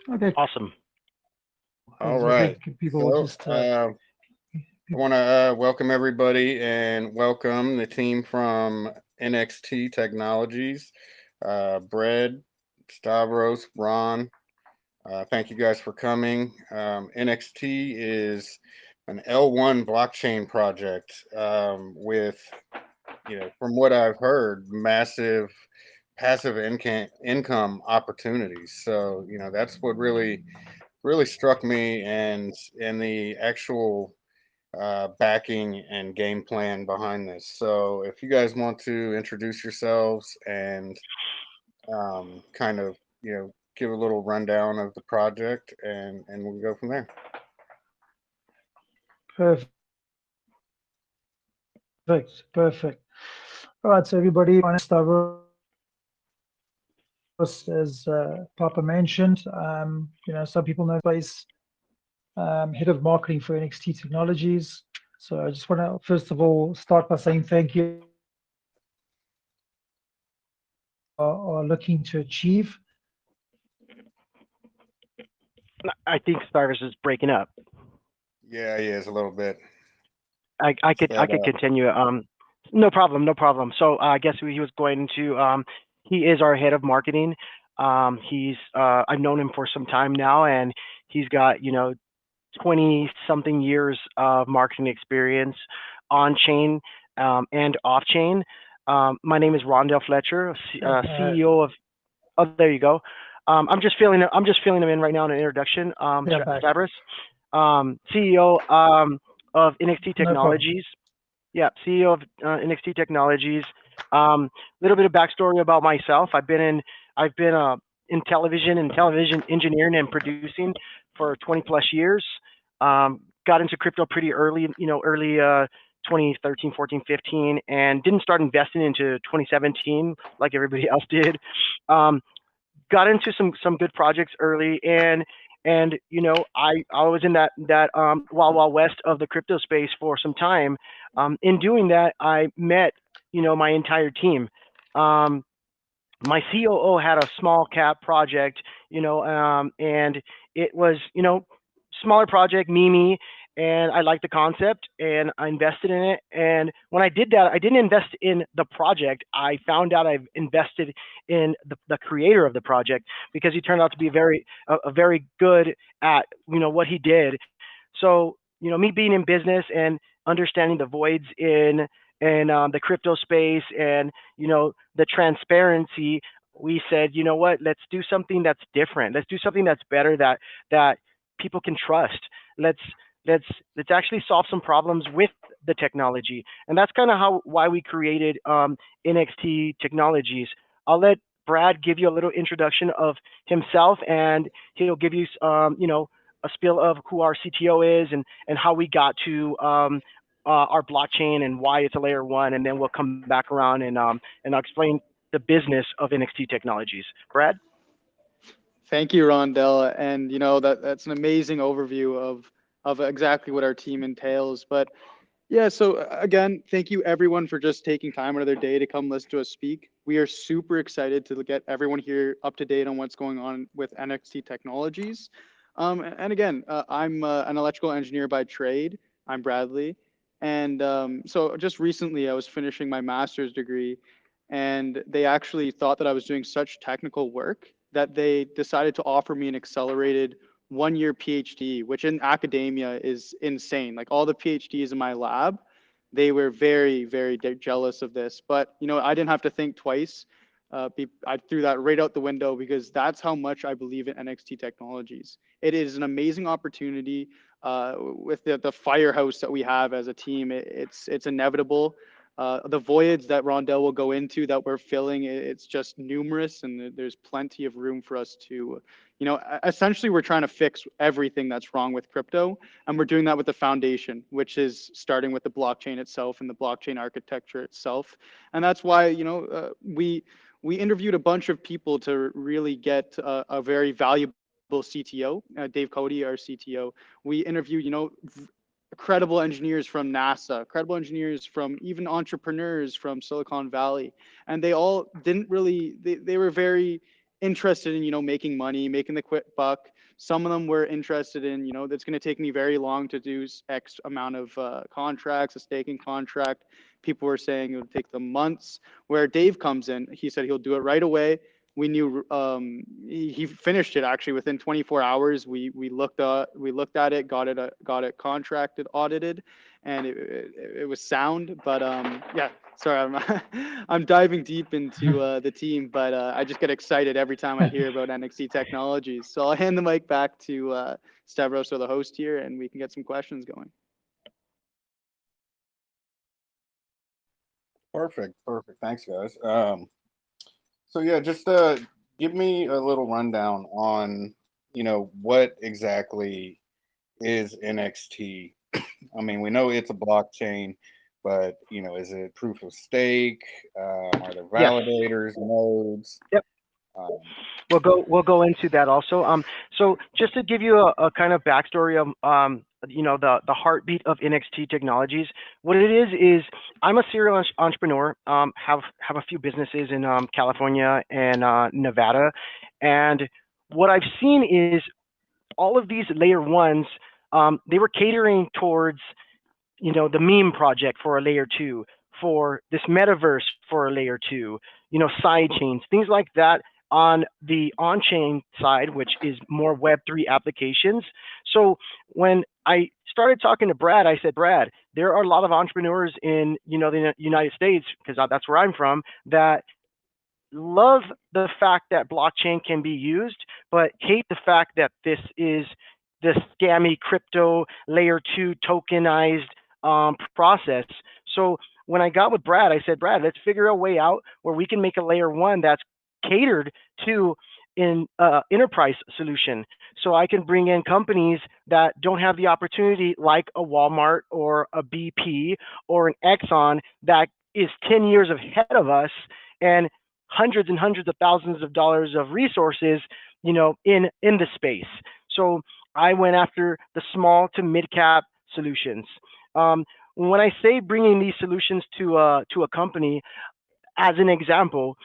Okay, Awesome. All cool. So I right. think people will So just I want to welcome everybody and welcome the team from NXT Technologies, Brad, Stavros, Ron. Thank you guys for coming. NXT is an L1 blockchain project with, from what I've heard, massive passive income opportunities. So, that's what really struck me, and the actual backing and game plan behind this. So, if you guys want to introduce yourselves and kind of, give a little rundown of the project, and we'll go from there. perfect. All right, so everybody, my name is Stavros, as Papa mentioned. Some people know space, head of marketing for NXT Technologies. So I just want to first of all start by saying thank you are looking to achieve. I think Starvis is breaking up. Yeah, he is a little bit. I But could continue. No problem, no problem. So I guess he was going to. He is our head of marketing. He's I've known him for some time now, and he's got 20 something years of marketing experience on chain and off chain. My name is Rondell Fletcher, CEO of. Oh, there you go. I'm just filling him in right now in an introduction. Yeah, back. Stavros, CEO of NXT No problem. Technologies. Yeah, CEO of NXT Technologies. Little bit of backstory about myself. I've been in television engineering and producing for 20 plus years. Got into crypto pretty early, early 2013, 14, 15, and didn't start investing into 2017 like everybody else did. Um, got into some good projects early, and I was in that wild west of the crypto space for some time. In doing that, I met my entire team. um, my COO had a small cap project, and it was, smaller project, Mimi, and I liked the concept and I invested in it. And when I did that, I didn't invest in the project. I found out I've invested in the creator of the project because he turned out to be a very good at, what he did. So, me being in business and understanding the voids in the crypto space and the transparency, we said, you know what, let's do something that's different. Let's do something that's better, that people can trust. Let's let's let's actually solve some problems with the technology, and that's kind of how why we created NXT Technologies. I'll let Brad give you a little introduction of himself, and he'll give you a spiel of who our CTO is and how we got to our blockchain and why it's a layer one, and then we'll come back around and I'll explain the business of NXT Technologies. Brad? Thank you, Rondell, and that's an amazing overview of exactly what our team entails. But yeah, so again, thank you everyone for just taking time out of their day to come listen to us speak. We are super excited to get everyone here up to date on what's going on with NXT Technologies. And again, I'm an electrical engineer by trade. I'm Bradley, and so just recently I was finishing my master's degree, and they actually thought that I was doing such technical work that they decided to offer me an accelerated 1 year PhD, which in academia is insane. Like all the PhDs in my lab, they were very, very jealous of this. But I didn't have to think twice. I threw that right out the window because that's how much I believe in NXT Technologies. It is an amazing opportunity with the firehouse that we have as a team. It's inevitable. The voids that Rondell will go into that we're filling, it's just numerous, and there's plenty of room for us to, essentially we're trying to fix everything that's wrong with crypto, and we're doing that with the foundation, which is starting with the blockchain itself and the blockchain architecture itself. And that's why, we interviewed a bunch of people to really get a very valuable CTO, Dave Cody, our CTO. We interviewed, credible engineers from NASA, credible engineers from even entrepreneurs from Silicon Valley. And they all didn't really, they were very interested in, making money, making the quick buck. Some of them were interested in, that's going to take me very long to do X amount of contracts, a staking contract. People were saying it would take them months. Where Dave comes in, he said he'll do it right away. We knew he finished it actually within 24 hours. We looked at it, got it contracted, audited, and it was sound. But yeah, sorry, I'm diving deep into the team, but I just get excited every time I hear about NXT Technologies. So I'll hand the mic back to Stavros, or the host here, and we can get some questions going. Perfect. Thanks, guys. So yeah, just give me a little rundown on, what exactly is NXT. I mean, we know it's a blockchain, but is it proof of stake? Are there Yes. validators, nodes? Yep. Um, We'll go into that also. So just to give you a kind of backstory of the heartbeat of NXT Technologies. What it is I'm a serial entrepreneur. Have a few businesses in California and Nevada, and what I've seen is all of these layer ones. They were catering towards the meme project for a layer two, for this metaverse for a layer two, side chains, things like that on the on-chain side, which is more Web3 applications. So when I started talking to Brad, I said, Brad, there are a lot of entrepreneurs in the United States, because that's where I'm from, that love the fact that blockchain can be used, but hate the fact that this is the scammy crypto layer two tokenized process. So when I got with Brad, I said, Brad, let's figure a way out where we can make a layer one that's catered to in enterprise solution. So I can bring in companies that don't have the opportunity, like a Walmart or a BP or an Exxon, that is 10 years ahead of us, and hundreds and hundreds of thousands of dollars of resources, in the space. So I went after the small to mid cap solutions. When I say bringing these solutions to a company, as an example,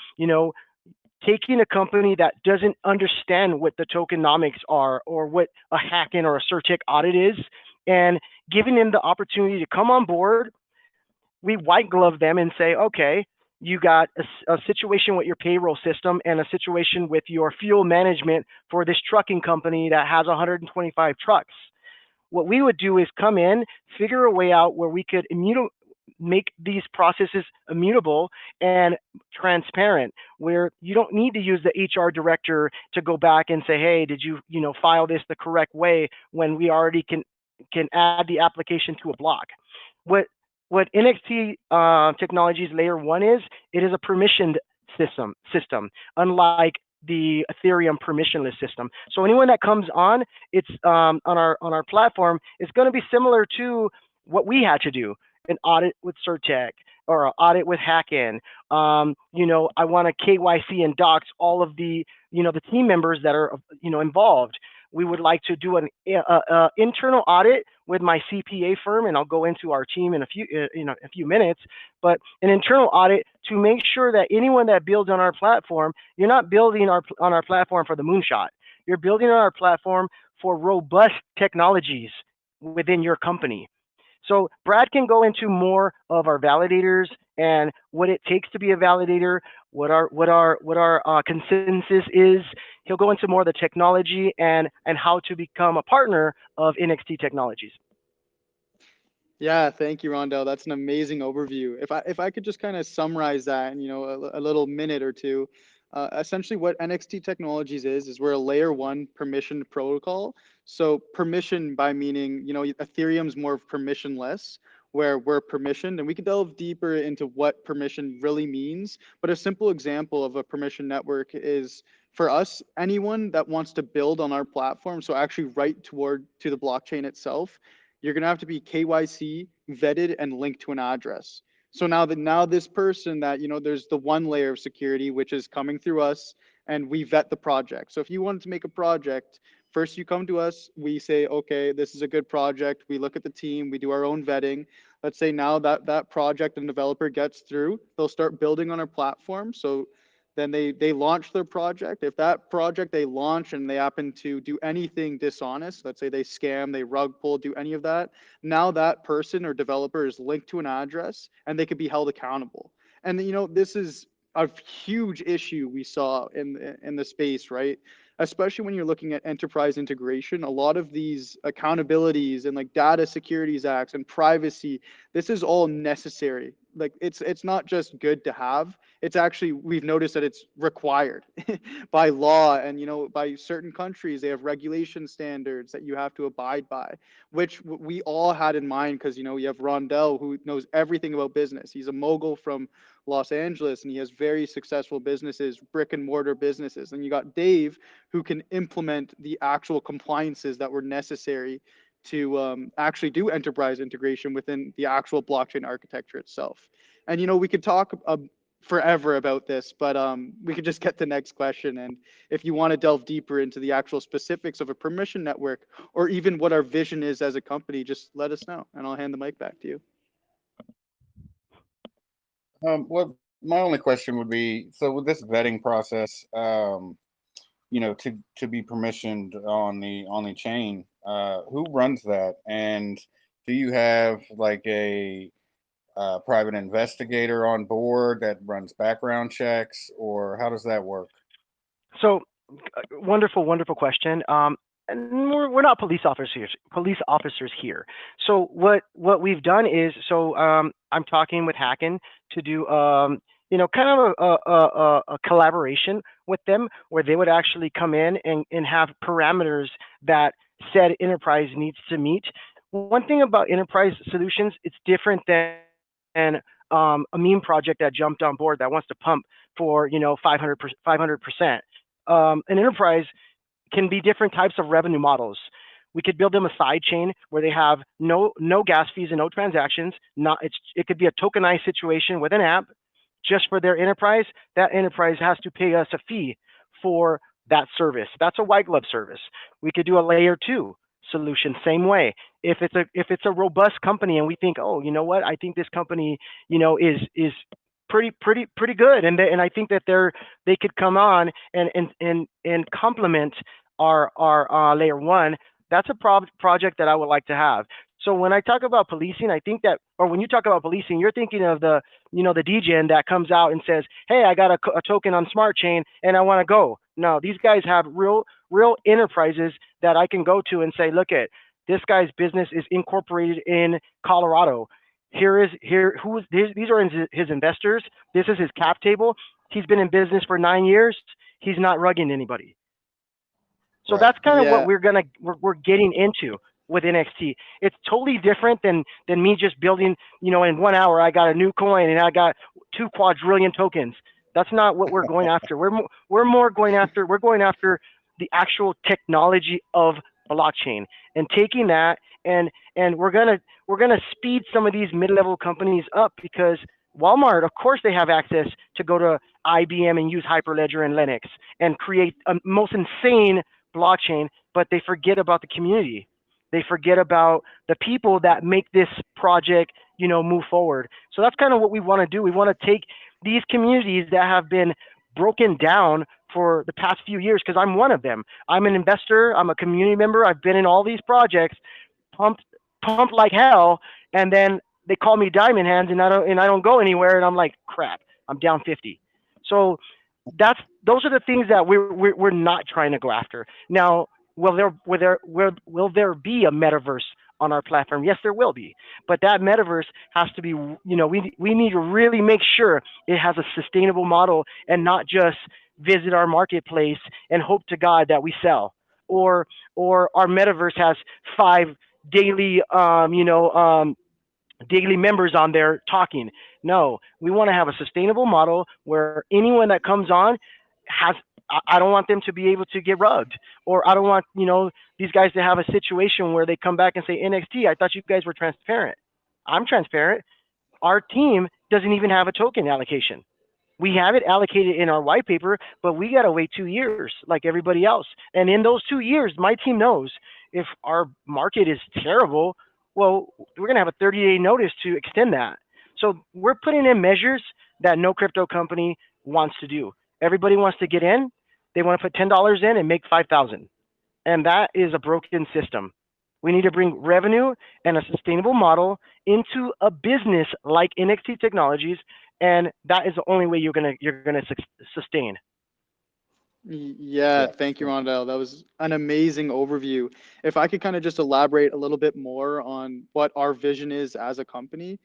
taking a company that doesn't understand what the tokenomics are, or what a hack-in or a CertTech audit is, and giving them the opportunity to come on board. We white glove them and say, okay, you got a situation with your payroll system and a situation with your fuel management for this trucking company that has 125 trucks. What we would do is come in, figure a way out where we could make these processes immutable and transparent, where you don't need to use the HR director to go back and say, hey, did you file this the correct way, when we already can add the application to a block. What NXT Technologies Layer 1 is, it is a permissioned system, unlike the Ethereum permissionless system. So anyone that comes on, it's on our platform, is going to be similar to what we had to do: an audit with CertTech or an audit with Hack-In. I want to KYC and docs all of the the team members that are involved. We would like to do an internal audit with my CPA firm, and I'll go into our team in a few minutes. But an internal audit to make sure that anyone that builds on our platform, you're not building on our platform for the moonshot. You're building on our platform for robust technologies within your company. So Brad can go into more of our validators and what it takes to be a validator, what our consensus is. He'll go into more of the technology and how to become a partner of NXT Technologies. Yeah, thank you, Rondell. That's an amazing overview. If I could just kind of summarize that in a little minute or two, essentially what NXT Technologies is we're a layer one permissioned protocol. So permission by meaning Ethereum's more permissionless, where we're permissioned, and we can delve deeper into what permission really means. But a simple example of a permission network is, for us, anyone that wants to build on our platform, so actually write to the blockchain itself, you're going to have to be KYC vetted and linked to an address. So now this person that, there's the one layer of security, which is coming through us, and we vet the project. So if you wanted to make a project, first you come to us, we say, okay, this is a good project. We look at the team, we do our own vetting. Let's say now that project and developer gets through, they'll start building on our platform. So then they launch their project. If that project they launch and they happen to do anything dishonest, let's say they scam, they rug pull, do any of that, now that person or developer is linked to an address and they could be held accountable. And this is a huge issue we saw in the space, right? Especially when you're looking at enterprise integration, a lot of these accountabilities and like data securities acts and privacy, this is all necessary. Like it's not just good to have, it's actually, we've noticed that it's required by law, and by certain countries they have regulation standards that you have to abide by, which we all had in mind, because you have Rondell, who knows everything about business. He's a mogul from Los Angeles and he has very successful businesses, brick and mortar businesses. And you got Dave, who can implement the actual compliances that were necessary to actually do enterprise integration within the actual blockchain architecture itself. And we could talk forever about this, but we could just get to the next question. And if you want to delve deeper into the actual specifics of a permission network, or even what our vision is as a company, just let us know, and I'll hand the mic back to you. Well, my only question would be, so with this vetting process, to be permissioned on the chain, who runs that? And do you have like a private investigator on board that runs background checks, or how does that work? So, wonderful question. And we're not police officers here. So what we've done is, I'm talking with Hacken to do kind of a collaboration with them, where they would actually come in and have parameters that said enterprise needs to meet. One thing about enterprise solutions, it's different than a meme project that jumped on board that wants to pump for 500%. An enterprise can be different types of revenue models. We could build them a side chain where they have no gas fees and no transactions. It could be a tokenized situation with an app just for their enterprise. That enterprise has to pay us a fee for that service. That's a white glove service. We could do a layer 2 solution same way. If it's a robust company and we think, oh, you know what, I think this company is pretty good, and I think that they could come on and complement our layer 1. That's a project that I would like to have. So when I talk about policing, I think that, or when you talk about policing, you're thinking of the the degen that comes out and says, hey, I got a token on Smart Chain and I want to go. No, these guys have real enterprises that I can go to and say, look, at this guy's business is incorporated in Colorado. These are his investors. This is his cap table. He's been in business for 9 years. He's not rugging anybody. So Right. That's kind of what we're getting into with NXT. It's totally different than me just building, in 1 hour I got a new coin and I got 2 quadrillion tokens. That's not what we're going after. We're going after the actual technology of blockchain, and taking that and we're gonna speed some of these mid-level companies up, because Walmart, of course, they have access to go to IBM and use Hyperledger and Linux and create a most insane blockchain, but they forget about the community. They forget about the people that make this project, move forward. So that's kind of what we want to do. We want to take these communities that have been broken down for the past few years, because I'm one of them. I'm an investor. I'm a community member. I've been in all these projects, pumped like hell, and then they call me Diamond Hands, and I don't go anywhere, and I'm like, crap, I'm down 50. So those are the things that we're not trying to go after. Now, will there be a metaverse on our platform? Yes, there will be, but that metaverse has to be, we need to really make sure it has a sustainable model, and not just visit our marketplace and hope to God that we sell, or our metaverse has 5 daily daily members on there talking. No, we want to have a sustainable model where anyone that comes on I don't want them to be able to get rugged, or I don't want, these guys to have a situation where they come back and say, NXT, I thought you guys were transparent. I'm transparent. Our team doesn't even have a token allocation. We have it allocated in our white paper, but we got to wait 2 years like everybody else. And in those 2 years, my team knows if our market is terrible, well, we're going to have a 30-day notice to extend that. So we're putting in measures that no crypto company wants to do. Everybody wants to get in. They want to put $10 in and make 5,000, and that is a broken system. We need to bring revenue and a sustainable model into a business like NXT Technologies, and that is the only way you're gonna sustain. Yeah, Yeah, for thank you, sure. Rondell. That was an amazing overview. If I could kind of just elaborate a little bit more on what our vision is as a company,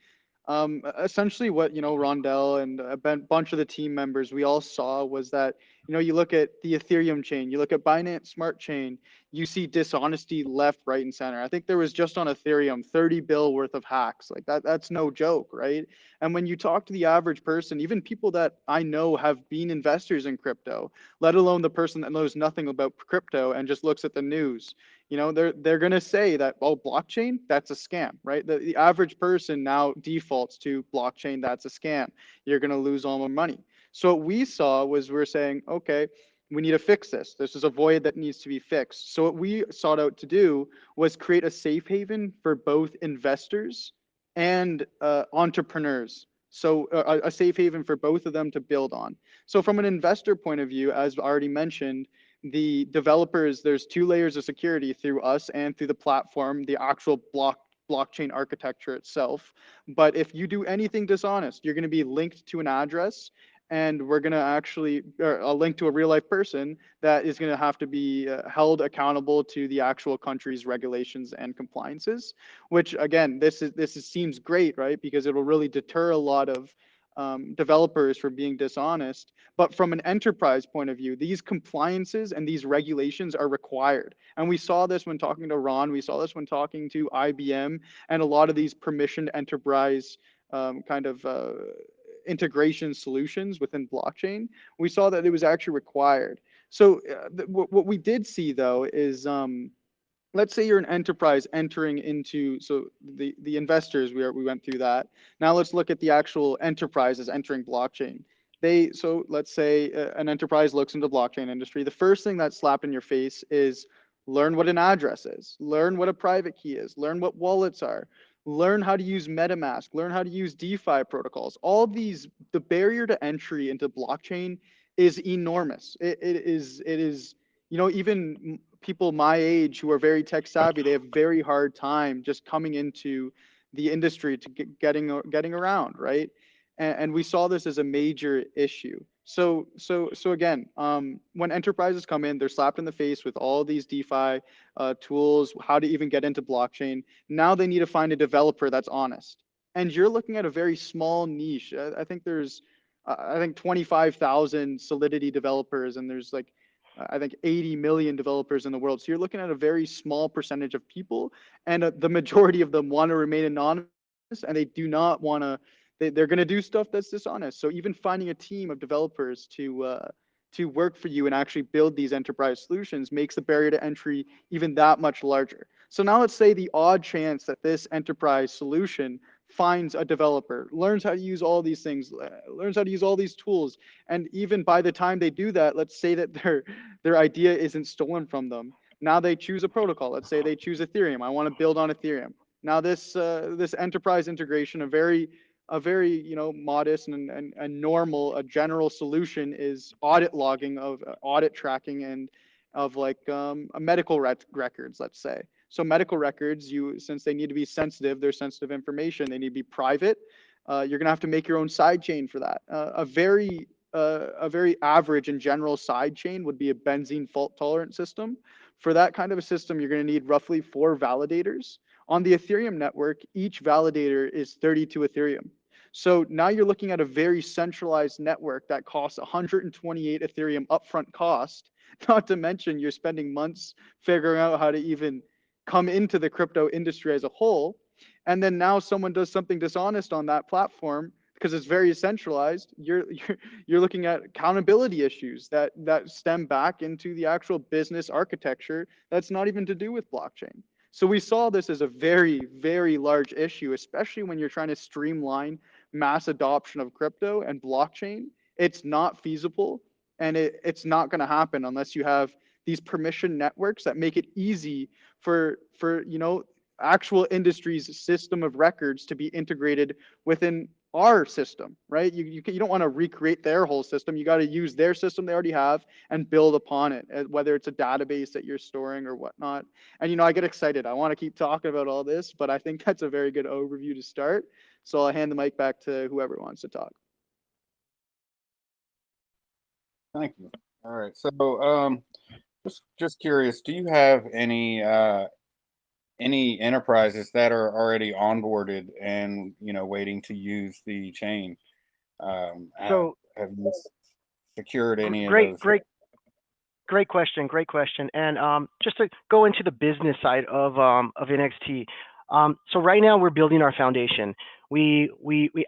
essentially what, Rondell and a bunch of the team members, we all saw was that, you look at the Ethereum chain, you look at Binance Smart Chain, you see dishonesty left, right, and center. I think there was just on Ethereum 30 bill worth of hacks. Like that's no joke, right? And when you talk to the average person, even people that I know have been investors in crypto, let alone the person that knows nothing about crypto and just looks at the news, they're going to say that, oh, blockchain, that's a scam, right? The average person now defaults to blockchain, that's a scam. You're going to lose all my money. So what we saw was we're saying, okay, we need to fix this. This is a void that needs to be fixed. So what we sought out to do was create a safe haven for both investors and entrepreneurs. So a safe haven for both of them to build on. So from an investor point of view, as already mentioned, the developers, there's two layers of security through us and through the platform, the actual blockchain architecture itself. But if you do anything dishonest, you're going to be linked to an address, and we're going to actually a link to a real life person that is going to have to be held accountable to the actual country's regulations and compliances, which again, seems great, right? Because it will really deter a lot of developers from being dishonest. But from an enterprise point of view, these compliances and these regulations are required. And we saw this when talking to Ron, we saw this when talking to IBM and a lot of these permissioned enterprise kind of integration solutions within blockchain. We saw that it was actually required. So what we did see though is let's say you're an enterprise entering into, so the investors, we went through that. Now let's look at the actual enterprises entering blockchain. So let's say an enterprise looks into blockchain industry. The first thing that's slapped in your face is learn what an address is, learn what a private key is, learn what wallets are, learn how to use MetaMask, learn how to use DeFi protocols. All these, the barrier to entry into blockchain is enormous. It is, even people my age who are very tech savvy, they have very hard time just coming into the industry to getting around, right? And we saw this as a major issue. So again, when enterprises come in, they're slapped in the face with all these DeFi tools, how to even get into blockchain. Now they need to find a developer that's honest. And you're looking at a very small niche. I think there's, I think 25,000 Solidity developers, and there's like I think 80 million developers in the world. So you're looking at a very small percentage of people, and the majority of them want to remain anonymous, and they do not want to. They're going to do stuff that's dishonest. So even finding a team of developers to work for you and actually build these enterprise solutions makes the barrier to entry even that much larger. So now let's say the odd chance that this enterprise solution finds a developer, learns how to use all these things, learns how to use all these tools, and even by the time they do that, let's say that their idea isn't stolen from them. Now they choose a protocol. Let's say they choose Ethereum. I want to build on Ethereum. Now this enterprise integration, a very modest and normal, a general solution is audit logging of audit tracking and of like a medical records, let's say. So medical records, since they need to be sensitive, they're sensitive information, they need to be private. You're gonna have to make your own side chain for that. A very average and general side chain would be a benzene fault tolerant system. For that kind of a system, you're going to need roughly 4 validators. On the Ethereum network, each validator is 32 Ethereum. So now you're looking at a very centralized network that costs 128 Ethereum upfront cost, not to mention you're spending months figuring out how to even come into the crypto industry as a whole. And then now someone does something dishonest on that platform because it's very centralized. You're looking at accountability issues that stem back into the actual business architecture that's not even to do with blockchain. So we saw this as a very, very large issue, especially when you're trying to streamline mass adoption of crypto and blockchain. It's not feasible, and it's not going to happen unless you have these permission networks that make it easy for actual industry's system of records to be integrated within our system, right? You don't want to recreate their whole system. You got to use their system they already have and build upon it, whether it's a database that you're storing or whatnot. And, you know, I get excited. I want to keep talking about all this, but I think that's a very good overview to start. So I'll hand the mic back to whoever wants to talk. Thank you. All right. So, just curious, do you have any enterprises that are already onboarded and, you know, waiting to use the chain? So have you secured any of great, those? great question. Great question. And just to go into the business side of NXT. So right now we're building our foundation. We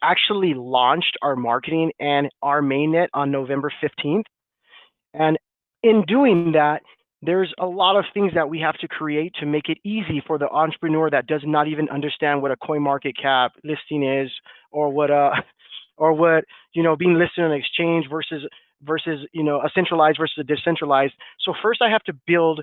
actually launched our marketing and our mainnet on November 15th. And in doing that, there's a lot of things that we have to create to make it easy for the entrepreneur that does not even understand what a coin market cap listing is, or what being listed on an exchange versus a centralized versus a decentralized. So first I have to build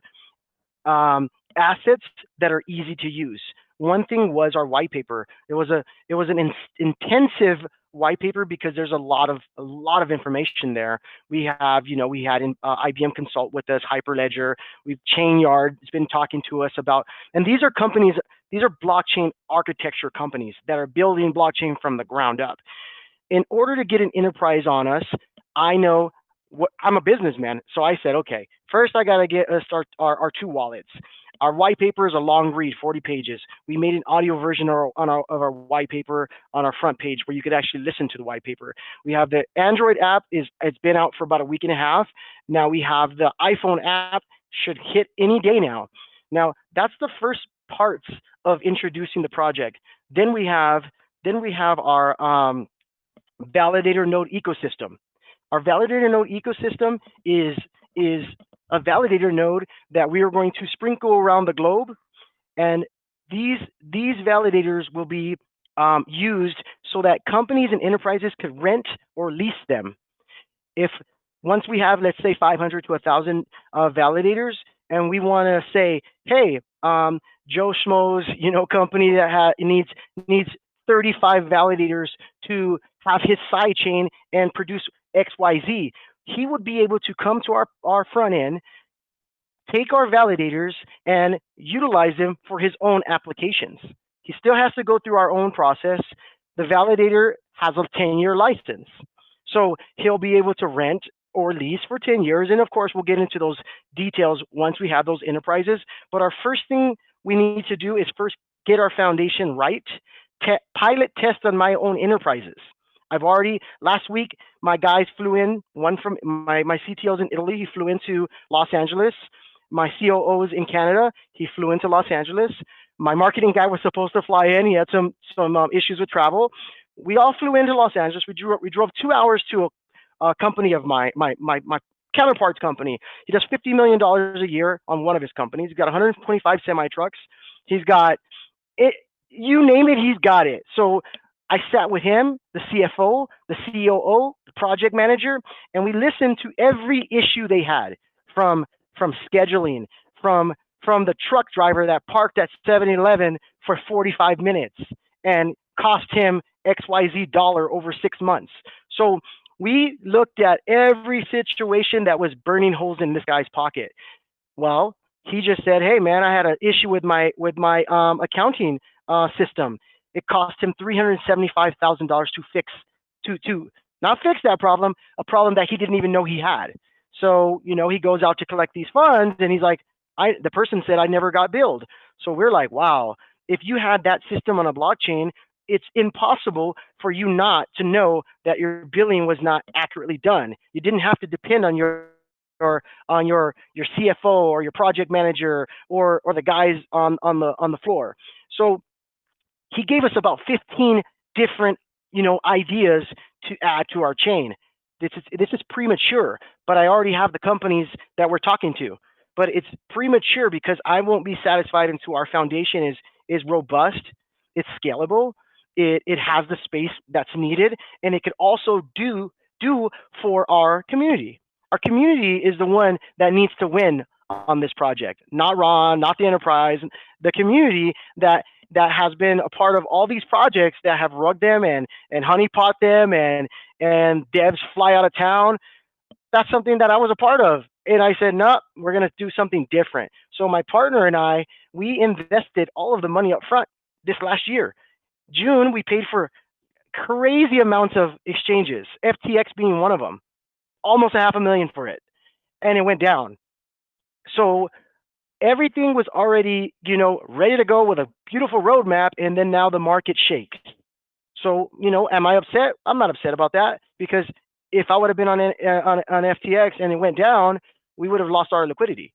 assets that are easy to use. One thing was our white paper. It was an intensive white paper because there's a lot of information there. We had IBM consult with us, Hyperledger. We've Chainyard has been talking to us about, and these are companies. These are blockchain architecture companies that are building blockchain from the ground up. In order to get an enterprise on us, I know I'm a businessman, so I said, okay, first I got to start our two wallets. Our white paper is a long read, 40 pages. We made an audio version of our white paper on our front page where you could actually listen to the white paper. We have the Android app, it's been out for about a week and a half. Now we have the iPhone app, should hit any day now. Now that's the first parts of introducing the project. Then we have our validator node ecosystem. Our validator node ecosystem is a validator node that we are going to sprinkle around the globe, and these validators will be used so that companies and enterprises could rent or lease them. If once we have, let's say, 500 to 1,000 validators, and we want to say, hey, Joe Schmo's company that needs 35 validators to have his side chain and produce XYZ, he would be able to come to our front end, take our validators and utilize them for his own applications. He still has to go through our own process. The validator has a 10-year license. So he'll be able to rent or lease for 10 years. And of course, we'll get into those details once we have those enterprises. But our first thing we need to do is first get our foundation right, pilot test on my own enterprises. Last week, my guys flew in, one from my CTO's in Italy, he flew into Los Angeles. My COO's in Canada, he flew into Los Angeles. My marketing guy was supposed to fly in, he had some issues with travel. We all flew into Los Angeles. We drove 2 hours to a company of my counterpart's company. He does $50 million a year on one of his companies. He's got 125 semi trucks. He's got it, you name it, he's got it. So I sat with him, the CFO, the COO, the project manager, and we listened to every issue they had, from scheduling, from the truck driver that parked at 7-Eleven for 45 minutes and cost him XYZ dollar over 6 months. So we looked at every situation that was burning holes in this guy's pocket. Well, he just said, hey man, I had an issue with my accounting system. It cost him $375,000 to not fix that problem, a problem that he didn't even know he had. So, he goes out to collect these funds and he's like, the person said I never got billed. So we're like, wow, if you had that system on a blockchain, it's impossible for you not to know that your billing was not accurately done. You didn't have to depend on your CFO or your project manager or the guys on the floor. So he gave us about 15 different ideas to add to our chain. This is premature, but I already have the companies that we're talking to. But it's premature because I won't be satisfied until our foundation is robust, it's scalable, it has the space that's needed, and it could also do for our community. Our community is the one that needs to win on this project, not Ron, not the enterprise, the community that that has been a part of all these projects that have rugged them and honeypot them and devs fly out of town. That's something that I was a part of. And I said, no, we're going to do something different. So my partner and I, we invested all of the money up front this last year. June, we paid for crazy amounts of exchanges, FTX being one of them, almost $500,000 for it. And it went down. So everything was already, ready to go with a beautiful roadmap. And then now the market shakes. So, am I upset? I'm not upset about that, because if I would have been on FTX and it went down, we would have lost our liquidity.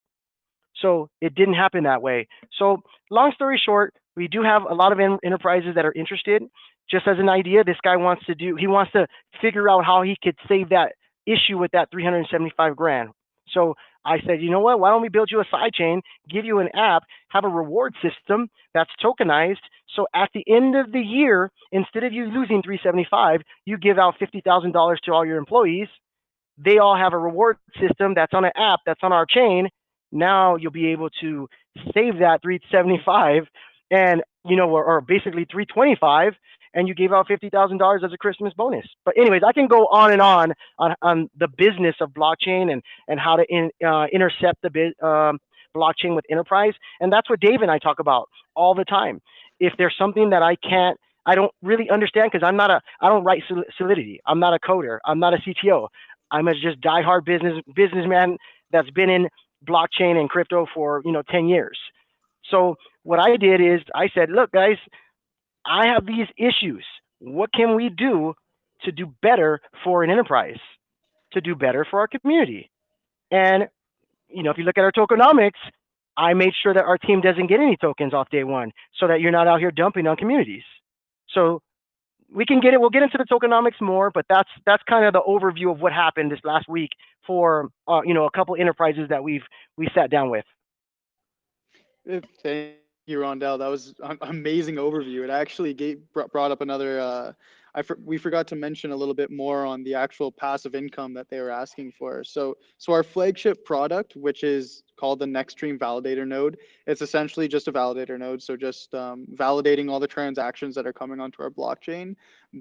So it didn't happen that way. So long story short, we do have a lot of enterprises that are interested. Just as an idea, this guy wants to figure out how he could save that issue with that 375 grand. So I said, you know what, why don't we build you a sidechain, give you an app, have a reward system that's tokenized. So at the end of the year, instead of you losing 375, you give out $50,000 to all your employees. They all have a reward system that's on an app that's on our chain. Now you'll be able to save that 375 and, or basically 325, and you gave out $50,000 as a Christmas bonus. But anyways, I can go on and on the business of blockchain and how to intercept the blockchain with enterprise. And that's what Dave and I talk about all the time. If there's something that I don't really understand, because I don't write Solidity. I'm not a coder. I'm not a CTO. I'm a just diehard businessman that's been in blockchain and crypto for 10 years. So what I did is I said, look, guys, I have these issues. What can we do to do better for an enterprise, to do better for our community? And if you look at our tokenomics, I made sure that our team doesn't get any tokens off day one, so that you're not out here dumping on communities. So we'll get into the tokenomics more, but that's kind of the overview of what happened this last week for a couple enterprises that we sat down with. Thank you, Rondell. That was an amazing overview. It actually brought up another. We forgot to mention a little bit more on the actual passive income that they were asking for. So our flagship product, which is called the Nextstream Validator node, it's essentially just a validator node. So just validating all the transactions that are coming onto our blockchain.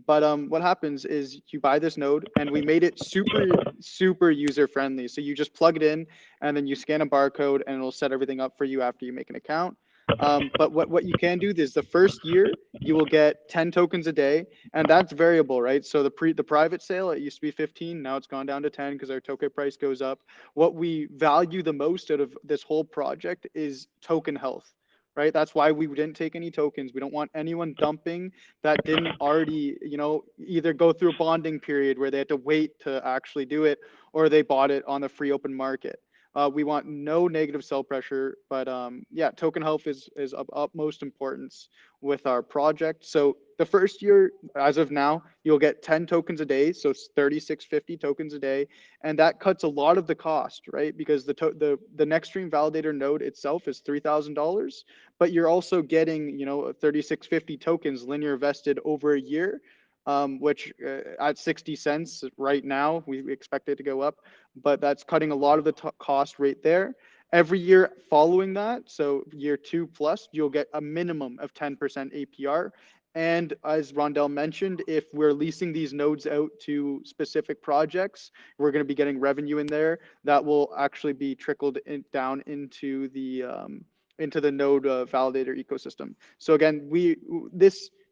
But what happens is you buy this node, and we made it super user friendly. So you just plug it in, and then you scan a barcode, and it'll set everything up for you after you make an account. But what you can do is the first year you will get 10 tokens a day, and that's variable, right? So the private sale, it used to be 15, now it's gone down to 10 because our token price goes up. What we value the most out of this whole project is token health, right? That's why we didn't take any tokens. We don't want anyone dumping that didn't already, either go through a bonding period where they had to wait to actually do it, or they bought it on the free open market. We want no negative sell pressure, but yeah, token health is of utmost importance with our project. So the first year, as of now, you'll get 10 tokens a day, so it's 3650 tokens a day, and that cuts a lot of the cost, right? Because the Nextstream Validator node itself is $3,000, but you're also getting 3650 tokens linear vested over a year. Which at 60 cents right now, we expect it to go up, but that's cutting a lot of the cost right there. Every year following that, so year 2 plus, you'll get a minimum of 10% APR. And as Rondell mentioned, if we're leasing these nodes out to specific projects, we're going to be getting revenue in there that will actually be trickled down into the node validator ecosystem. So again,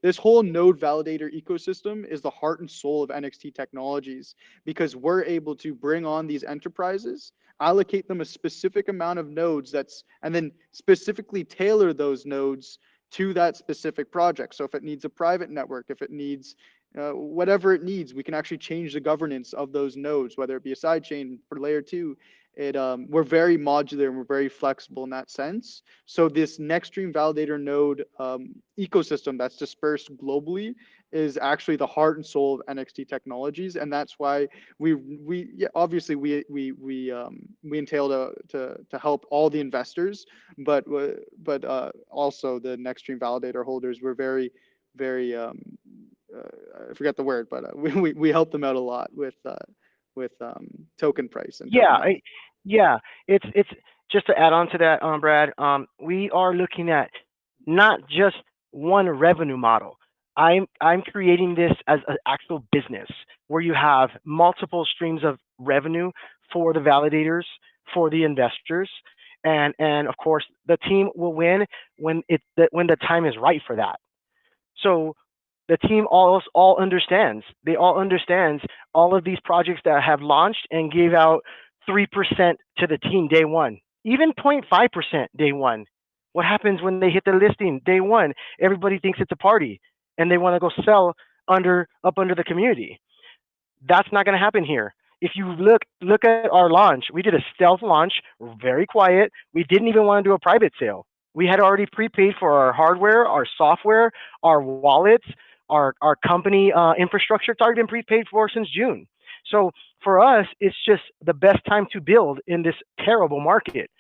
this whole node validator ecosystem is the heart and soul of NXT Technologies, because we're able to bring on these enterprises, allocate them a specific amount of nodes and then specifically tailor those nodes to that specific project. So if it needs a private network, if it needs whatever it needs, we can actually change the governance of those nodes, whether it be a sidechain for layer 2. We're very modular and we're very flexible in that sense. So this Nextstream Validator node ecosystem that's dispersed globally is actually the heart and soul of NXT Technologies, and that's why we entail to help all the investors, but also the Nextstream Validator holders. We're very I forget the word, but we help them out a lot with token price and It's just to add on to that, Brad. We are looking at not just one revenue model. I'm creating this as an actual business where you have multiple streams of revenue for the validators, for the investors, and of course the team will win when the time is right for that. So the team all understands. They all understands all of these projects that have launched and gave out 3% to the team day one, even 0.5% day one. What happens when they hit the listing day one? Everybody thinks it's a party and they want to go sell under the community. That's not going to happen here. If you look at our launch, we did a stealth launch, very quiet. We didn't even want to do a private sale. We had already prepaid for our hardware, our software, our wallets, our company infrastructure. It's already been prepaid for since June. So for us, it's just the best time to build in this terrible market.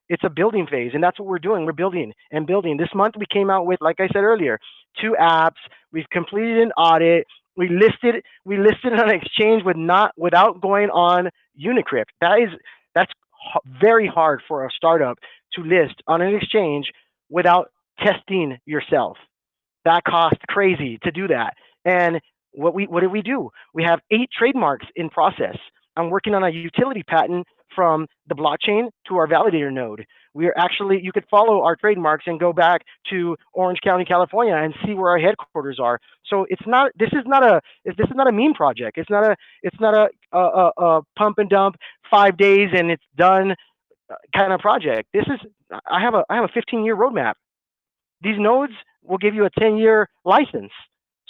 It's a building phase, and that's what we're doing. We're building and building. This month we came out with, like I said earlier, two apps. We've completed an audit. We listed on an exchange without going on Unicrypt. That's very hard for a startup to list on an exchange without testing yourself. That cost crazy to do that. And what did we do? We have 8 trademarks in process. I'm working on a utility patent from the blockchain to our validator node. We are actually, you could follow our trademarks and go back to Orange County, California, and see where our headquarters are. So it's not. This is not a meme project. It's not a pump and dump 5 days and it's done kind of project. I have a 15-year roadmap. These nodes will give you a 10-year license.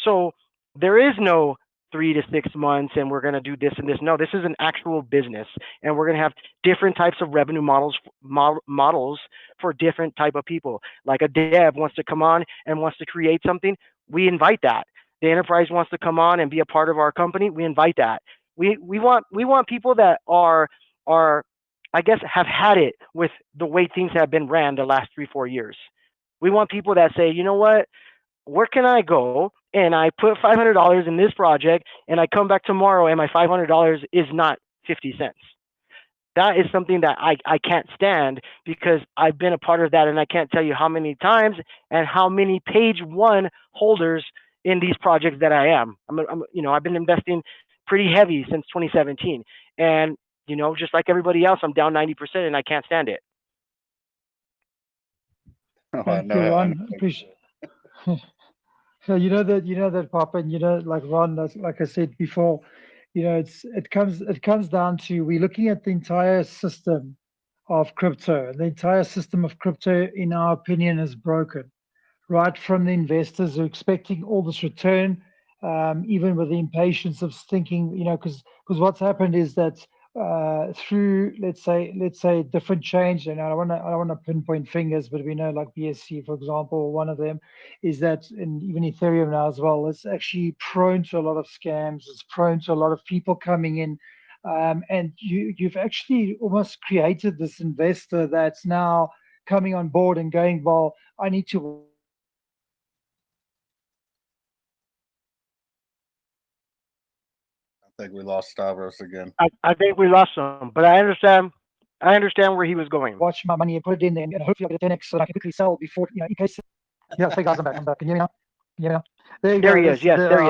So there is no 3 to 6 months and we're going to do this and this. No, this is an actual business, and we're going to have different types of revenue models for different type of people. Like a dev wants to come on and wants to create something, we invite that. The enterprise wants to come on and be a part of our company, we invite that. We want people that are I guess have had it with the way things have been ran the last 3 4 years. We want people that say, you know what, where can I go and I put $500 in this project and I come back tomorrow and my $500 is not 50 cents. That is something that I can't stand because I've been a part of that, and I can't tell you how many times and how many page one holders in these projects that I am. I've been investing pretty heavy since 2017, and just like everybody else, I'm down 90% and I can't stand it. Oh, I Thank you, know. Ron. Appreciate. So you know that Papa, and like Ron, like I said before, it comes down to, we're looking at the entire system of crypto. The entire system of crypto, in our opinion, is broken. Right from the investors who are expecting all this return, even with the impatience of thinking, because what's happened is that through, let's say different change, and I don't want to pinpoint fingers, but we know like BSC, for example, one of them is that, and even Ethereum now as well, it's actually prone to a lot of scams. It's prone to a lot of people coming in. And you've actually almost created this investor that's now coming on board and going, well, I need to watch my money and put it in this project. I think we lost Stavros again. I think we lost some, but I understand. I understand where he was going. Watch my money and put it in there, and hopefully I'll get a 10x so that I can quickly sell before, in case. Yeah, sorry guys, I'm back. I'm back. Can you hear me now? Yeah. There you There go. he is. Yes, there he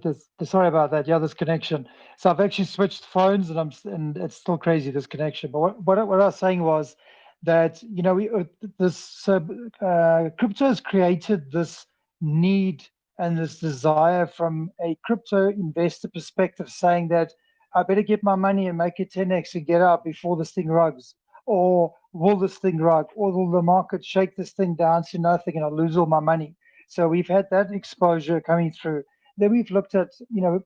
is. Sorry about that. Yeah, this connection. So I've actually switched phones, and and it's still crazy, this connection. But what I was saying was that crypto has created this need and this desire from a crypto investor perspective, saying that I better get my money and make it 10x and get out before this thing rugs. Or will this thing rug? Or will the market shake this thing down to nothing and I'll lose all my money? So we've had that exposure coming through. Then we've looked at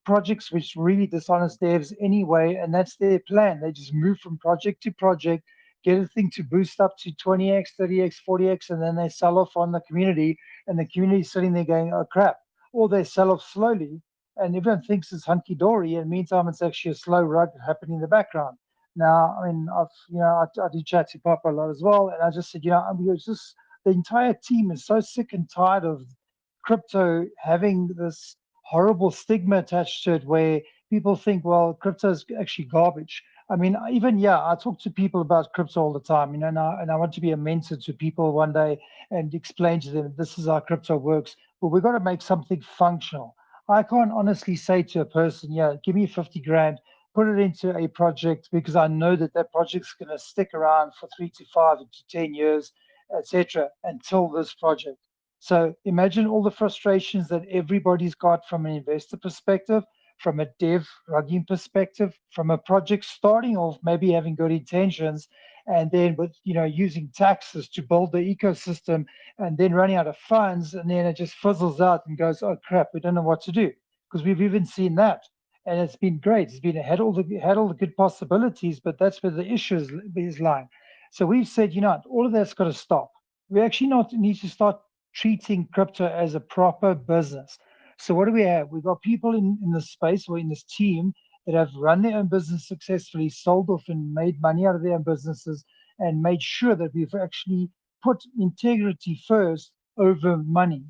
projects which really dishonest devs anyway, and that's their plan. They just move from project to project, get a thing to boost up to 20x, 30x, 40x, and then they sell off on the community, and the community is sitting there going, oh crap. Or they sell off slowly, and everyone thinks it's hunky dory, and meantime it's actually a slow rug happening in the background. Now, I mean, I do chat to Papa a lot as well, and I just said, the entire team is so sick and tired of crypto having this horrible stigma attached to it, where people think, well, crypto is actually garbage. I mean, even I talk to people about crypto all the time, and I want to be a mentor to people one day and explain to them this is how crypto works. But we've got to make something functional. I can't honestly say to a person, give me 50 grand, put it into a project because I know that that project's going to stick around for 3 to 5 to 10 years, etc., until this project. So imagine all the frustrations that everybody's got from an investor perspective, from a dev rugging perspective, from a project starting off, maybe having good intentions, and then with using taxes to build the ecosystem, and then running out of funds, and then it just fizzles out and goes, oh crap, we don't know what to do, because we've even seen that, and it's been great. It's been had all the good possibilities, but that's where the issue is lying. So we've said, all of that's got to stop. We actually not need to start treating crypto as a proper business. So what do we have? We've got people in this space or in this team that have run their own business successfully, sold off and made money out of their own businesses, and made sure that we've actually put integrity first over money,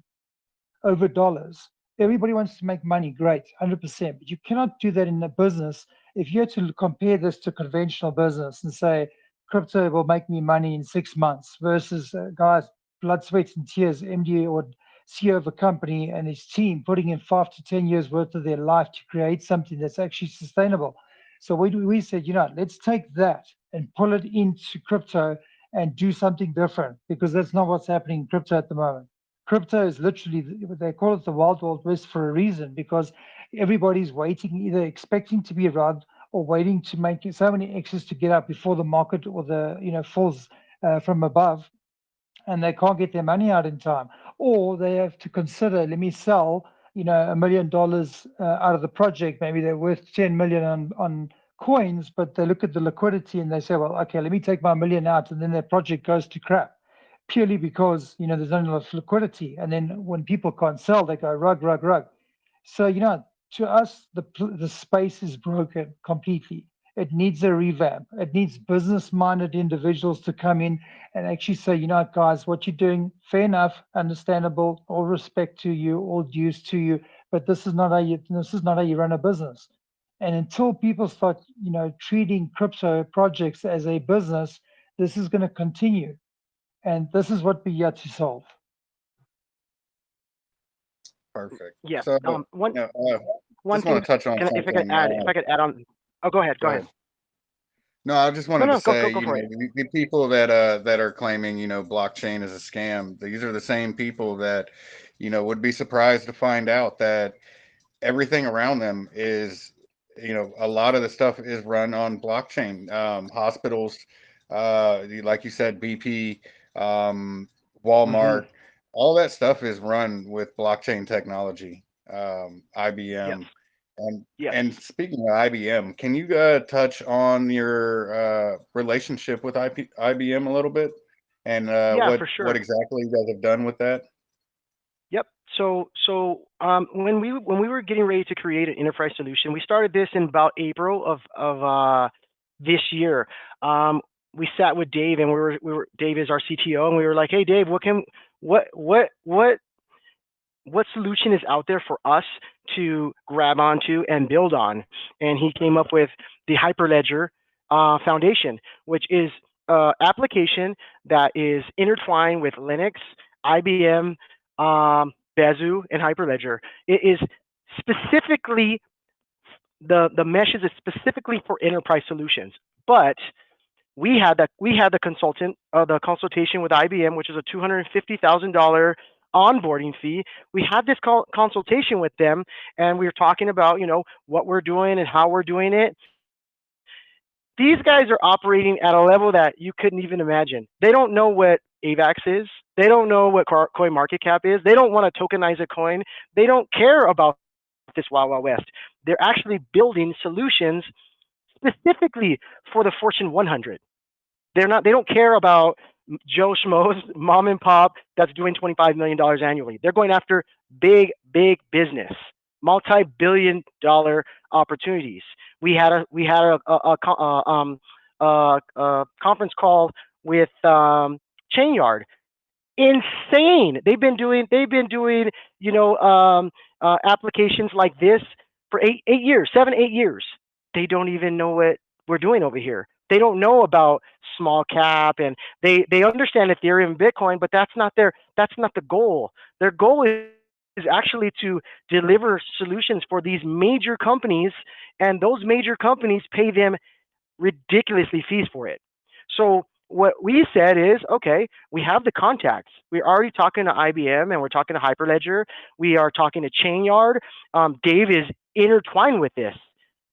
over dollars. Everybody wants to make money, great, 100%. But you cannot do that in a business. If you had to compare this to conventional business and say, crypto will make me money in 6 months versus guys, blood, sweat, and tears, MD or CEO of a company and his team putting in 5 to 10 years worth of their life to create something that's actually sustainable. So we said, let's take that and pull it into crypto and do something different, because that's not what's happening in crypto at the moment. Crypto is literally, they call it the wild, wild west for a reason, because everybody's waiting, either expecting to be robbed or waiting to make so many exits to get up before the market or the falls from above, and they can't get their money out in time, or they have to consider, let me sell $1 million out of the project. Maybe they're worth 10 million on coins, but they look at the liquidity and they say, well, okay, let me take my million out, and then their project goes to crap purely because there's not enough liquidity. And then when people can't sell, they go rug, rug, rug. So to us, the space is broken completely. It needs a revamp. It needs business-minded individuals to come in and actually say, guys, what you're doing, fair enough, understandable, all respect to you, all dues to you, but this is not how you run a business. And until people start, treating crypto projects as a business, this is going to continue. And this is what we have to solve. Perfect. Yeah. So, One just one want to thing, touch on if I could something. add on. Oh, go ahead. Go ahead. No, I just wanted to No, say, go for it. the people that are claiming, blockchain is a scam, these are the same people that, would be surprised to find out that everything around them is, a lot of the stuff is run on blockchain. Hospitals, like you said, BP, Walmart, all that stuff is run with blockchain technology. Yes. IBM, and Yes. speaking of IBM, can you touch on your relationship with IBM a little bit, and Yeah, what for sure. exactly you guys have done with that? Yep. When we were getting ready to create an enterprise solution, we started this in about April of this year. We sat with Dave, and Dave is our CTO, and we were like, hey Dave, what solution is out there for us to grab onto and build on? And he came up with the Hyperledger Foundation, which is an application that is intertwined with Linux, IBM, Bezu, and Hyperledger. It is specifically, the mesh is specifically for enterprise solutions, but we had the consultation with IBM, which is a $250,000 onboarding fee. We had this consultation with them, and we were talking about what we're doing and how we're doing it. These guys are operating at a level that you couldn't even imagine. They don't know what AVAX is. They don't know what coin market cap is. They don't want to tokenize a coin. They don't care about this Wild Wild West. They're actually building solutions specifically for the Fortune 100. They don't care about Joe Schmo's mom and pop that's doing $25 million annually. They're going after big business, multi-billion-dollar opportunities. We had a conference call with Chainyard. Insane. They've been doing applications like this for 7-8 years. They don't even know what we're doing over here. They don't know about small cap, and they understand Ethereum and Bitcoin, but that's not the goal. Their goal is actually to deliver solutions for these major companies, and those major companies pay them ridiculously fees for it. So what we said is, okay, we have the contacts. We're already talking to IBM and we're talking to Hyperledger. We are talking to Chainyard. Dave is intertwined with this.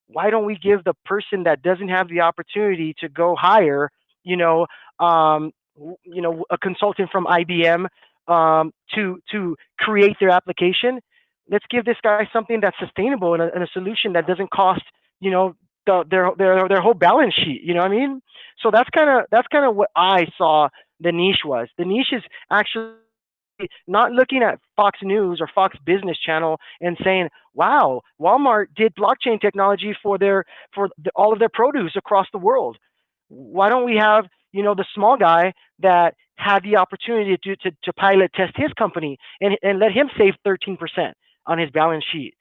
Why don't we give the person that doesn't have the opportunity to go hire, you know, a consultant from IBM to create their application? Let's give this guy something that's sustainable and a solution that doesn't cost, you know, their whole balance sheet. You know what I mean? So that's kind of what I saw the niche was. The niche is actually not looking at Fox News or Fox Business Channel and saying, "Wow, Walmart did blockchain technology for all of their produce across the world. Why don't we have, the small guy that had the opportunity to pilot test his company and let him save 13% on his balance sheet?"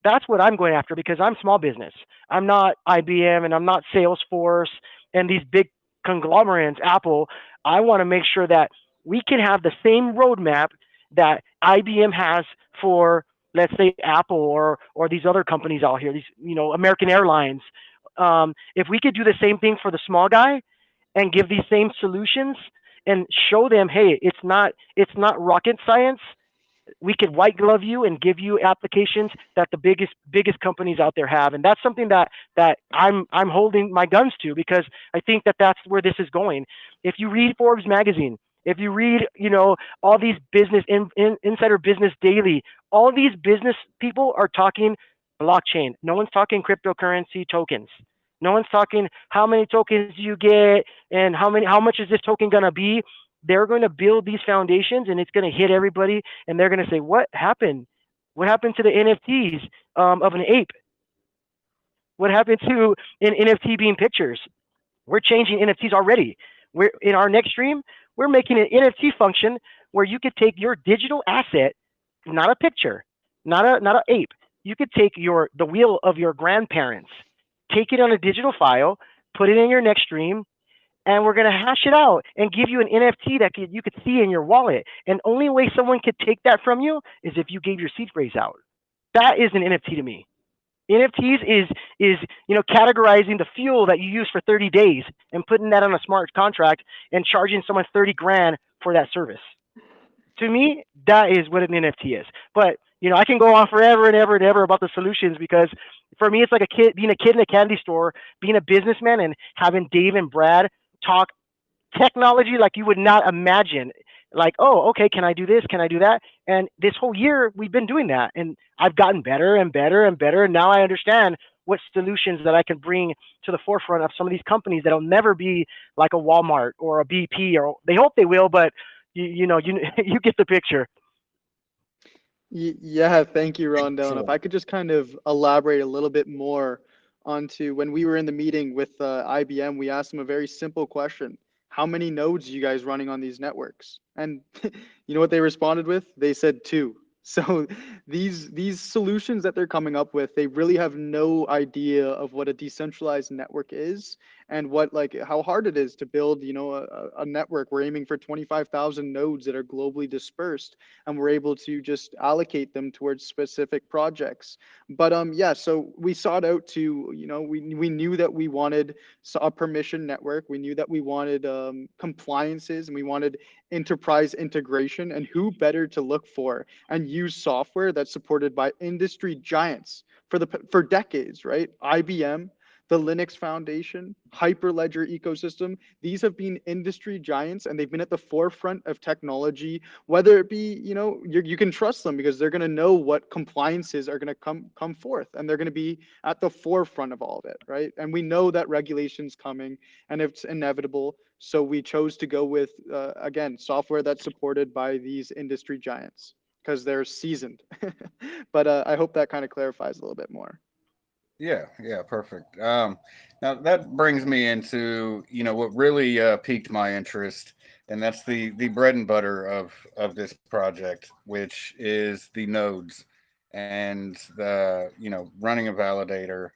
That's what I'm going after because I'm small business. I'm not IBM and I'm not Salesforce and these big conglomerates, Apple. I want to make sure that we can have the same roadmap that IBM has for, let's say, Apple or these other companies out here, these, American Airlines. If we could do the same thing for the small guy and give these same solutions and show them, hey, it's not rocket science. We could white glove you and give you applications that the biggest companies out there have, and that's something that I'm holding my guns to because I think that that's where this is going. If you read Forbes magazine, if you read, all these insider business daily, all these business people are talking blockchain. No one's talking cryptocurrency tokens. No one's talking how many tokens do you get and how much is this token going to be. They're going to build these foundations and it's going to hit everybody and they're going to say, what happened? What happened to the NFTs of an ape? What happened to an NFT being pictures? We're changing NFTs already. We're in our next stream. We're making an NFT function where you could take your digital asset, not a picture, not a ape. You could take the wheel of your grandparents, take it on a digital file, put it in your next stream, and we're going to hash it out and give you an NFT that you could see in your wallet. And only way someone could take that from you is if you gave your seed phrase out. That is an NFT to me. NFTs is categorizing the fuel that you use for 30 days and putting that on a smart contract and charging someone 30 grand for that service. To me, that is what an NFT is. But I can go on forever and ever and ever about the solutions because for me, it's like being a kid in a candy store, being a businessman, and having Dave and Brad talk technology like you would not imagine. Like, oh, okay, can I do this? Can I do that? And this whole year we've been doing that, and I've gotten better and better and better. And now I understand what solutions that I can bring to the forefront of some of these companies that'll never be like a Walmart or a BP, or they hope they will, but you get the picture. Yeah, thank you, Rondell. And if I could just kind of elaborate a little bit more onto when we were in the meeting with IBM, we asked them a very simple question. How many nodes are you guys running on these networks? And you know what they responded with? They said two. So these solutions that they're coming up with, they really have no idea of what a decentralized network is and how hard it is to build, a network. We're aiming for 25,000 nodes that are globally dispersed, and we're able to just allocate them towards specific projects. But yeah, so we sought out to, we knew that we wanted a permission network. We knew that we wanted compliances, and we wanted enterprise integration. And who better to look for and use software that's supported by industry giants for decades, right? IBM, the Linux Foundation, Hyperledger ecosystem. These have been industry giants, and they've been at the forefront of technology. Whether it be, you can trust them because they're going to know what compliances are going to come forth, and they're going to be at the forefront of all of it, right? And we know that regulation's coming, and it's inevitable. So we chose to go with again, software that's supported by these industry giants because they're seasoned. But I hope that kind of clarifies a little bit more. Yeah, perfect. Now that brings me into what really piqued my interest, and that's the bread and butter of this project, which is the nodes and the running a validator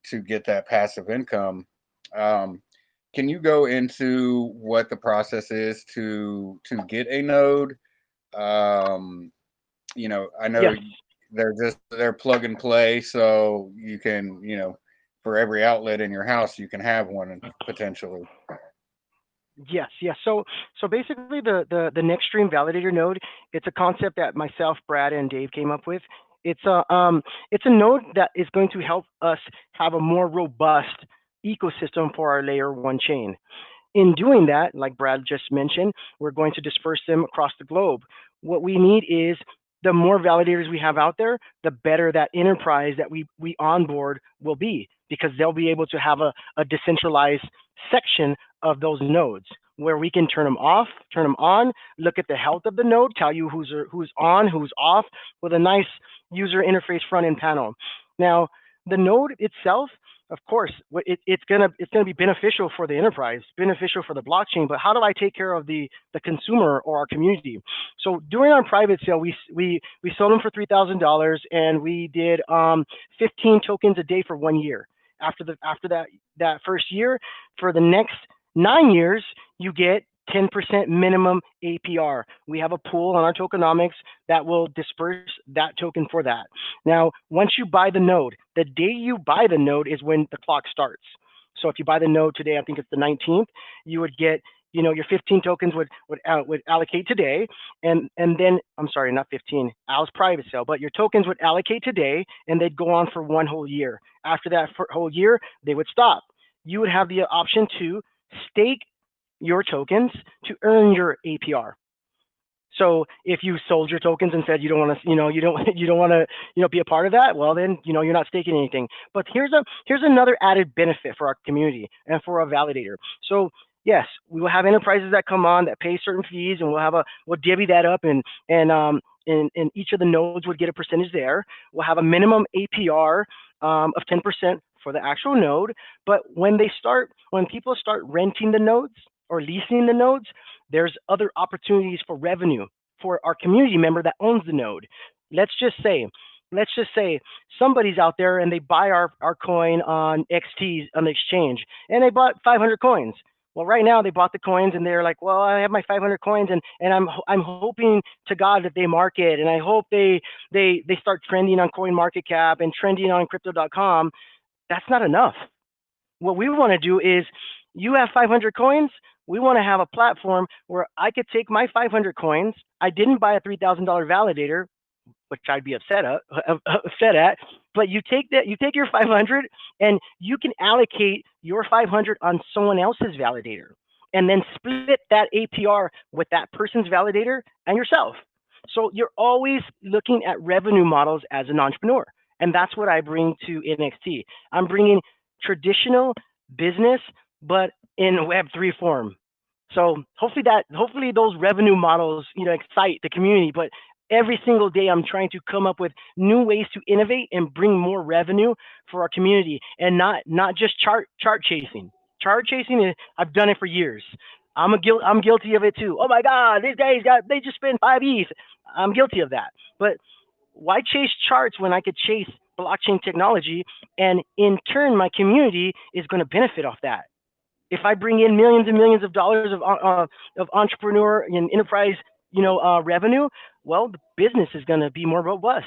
to get that passive income. Um, can you go into what the process is to get a node? Um, I know Yes. they're plug and play, so you can, for every outlet in your house, you can have one potentially. Yes, yes. So basically, the next stream validator node, it's a concept that myself, Brad, and Dave came up with. It's a node that is going to help us have a more robust ecosystem for our layer one chain. In doing that, like Brad just mentioned, we're going to disperse them across the globe. What we need is the more validators we have out there, the better that enterprise that we onboard will be, because they'll be able to have a decentralized section of those nodes where we can turn them off, turn them on, look at the health of the node, tell you who's on, who's off, with a nice user interface front end panel. Now, the node itself, of course, it's gonna be beneficial for the enterprise, beneficial for the blockchain. But how do I take care of the consumer or our community? So during our private sale, we sold them for $3,000, and we did 15 tokens a day for 1 year. After that first year, for the next 9 years, you get 10% minimum APR. We have a pool on our tokenomics that will disperse that token for that. Now, once you buy the node, the day you buy the node is when the clock starts. So if you buy the node today, I think it's the 19th, you would get, your 15 tokens would allocate today, and then I'm sorry, not 15. I was private sale, but your tokens would allocate today, and they'd go on for one whole year. After that whole year, they would stop. You would have the option to stake your tokens to earn your APR. So if you sold your tokens and said you don't want to, you don't want to, be a part of that, well then, you're not staking anything. But here's another added benefit for our community and for a validator. So yes, we will have enterprises that come on that pay certain fees, and we'll divvy that up, and each of the nodes would get a percentage there. We'll have a minimum APR of 10% for the actual node. But when people start renting the nodes or leasing the nodes, there's other opportunities for revenue for our community member that owns the node. Let's just say somebody's out there and they buy our coin on XT on the exchange, and they bought 500 coins. Well, right now they bought the coins and they're like, well, I have my 500 coins, and I'm hoping to God that they market, and I hope they start trending on CoinMarketCap and trending on Crypto.com. That's not enough. What we want to do is, you have 500 coins. We want to have a platform where I could take my 500 coins. I didn't buy a $3,000 validator, which I'd be upset at. But you take your 500, and you can allocate your 500 on someone else's validator, and then split that APR with that person's validator and yourself. So you're always looking at revenue models as an entrepreneur, and that's what I bring to NXT. I'm bringing traditional business, but in Web3 form. So hopefully those revenue models, excite the community. But every single day, I'm trying to come up with new ways to innovate and bring more revenue for our community, and not just chart chasing. Chart chasing is, I've done it for years. I'm guilty of it too. Oh my God, these guys they just spent 5 ETH. I'm guilty of that. But why chase charts when I could chase blockchain technology, and in turn my community is going to benefit off that? If I bring in millions and millions of dollars of entrepreneur and enterprise, revenue, well, the business is going to be more robust.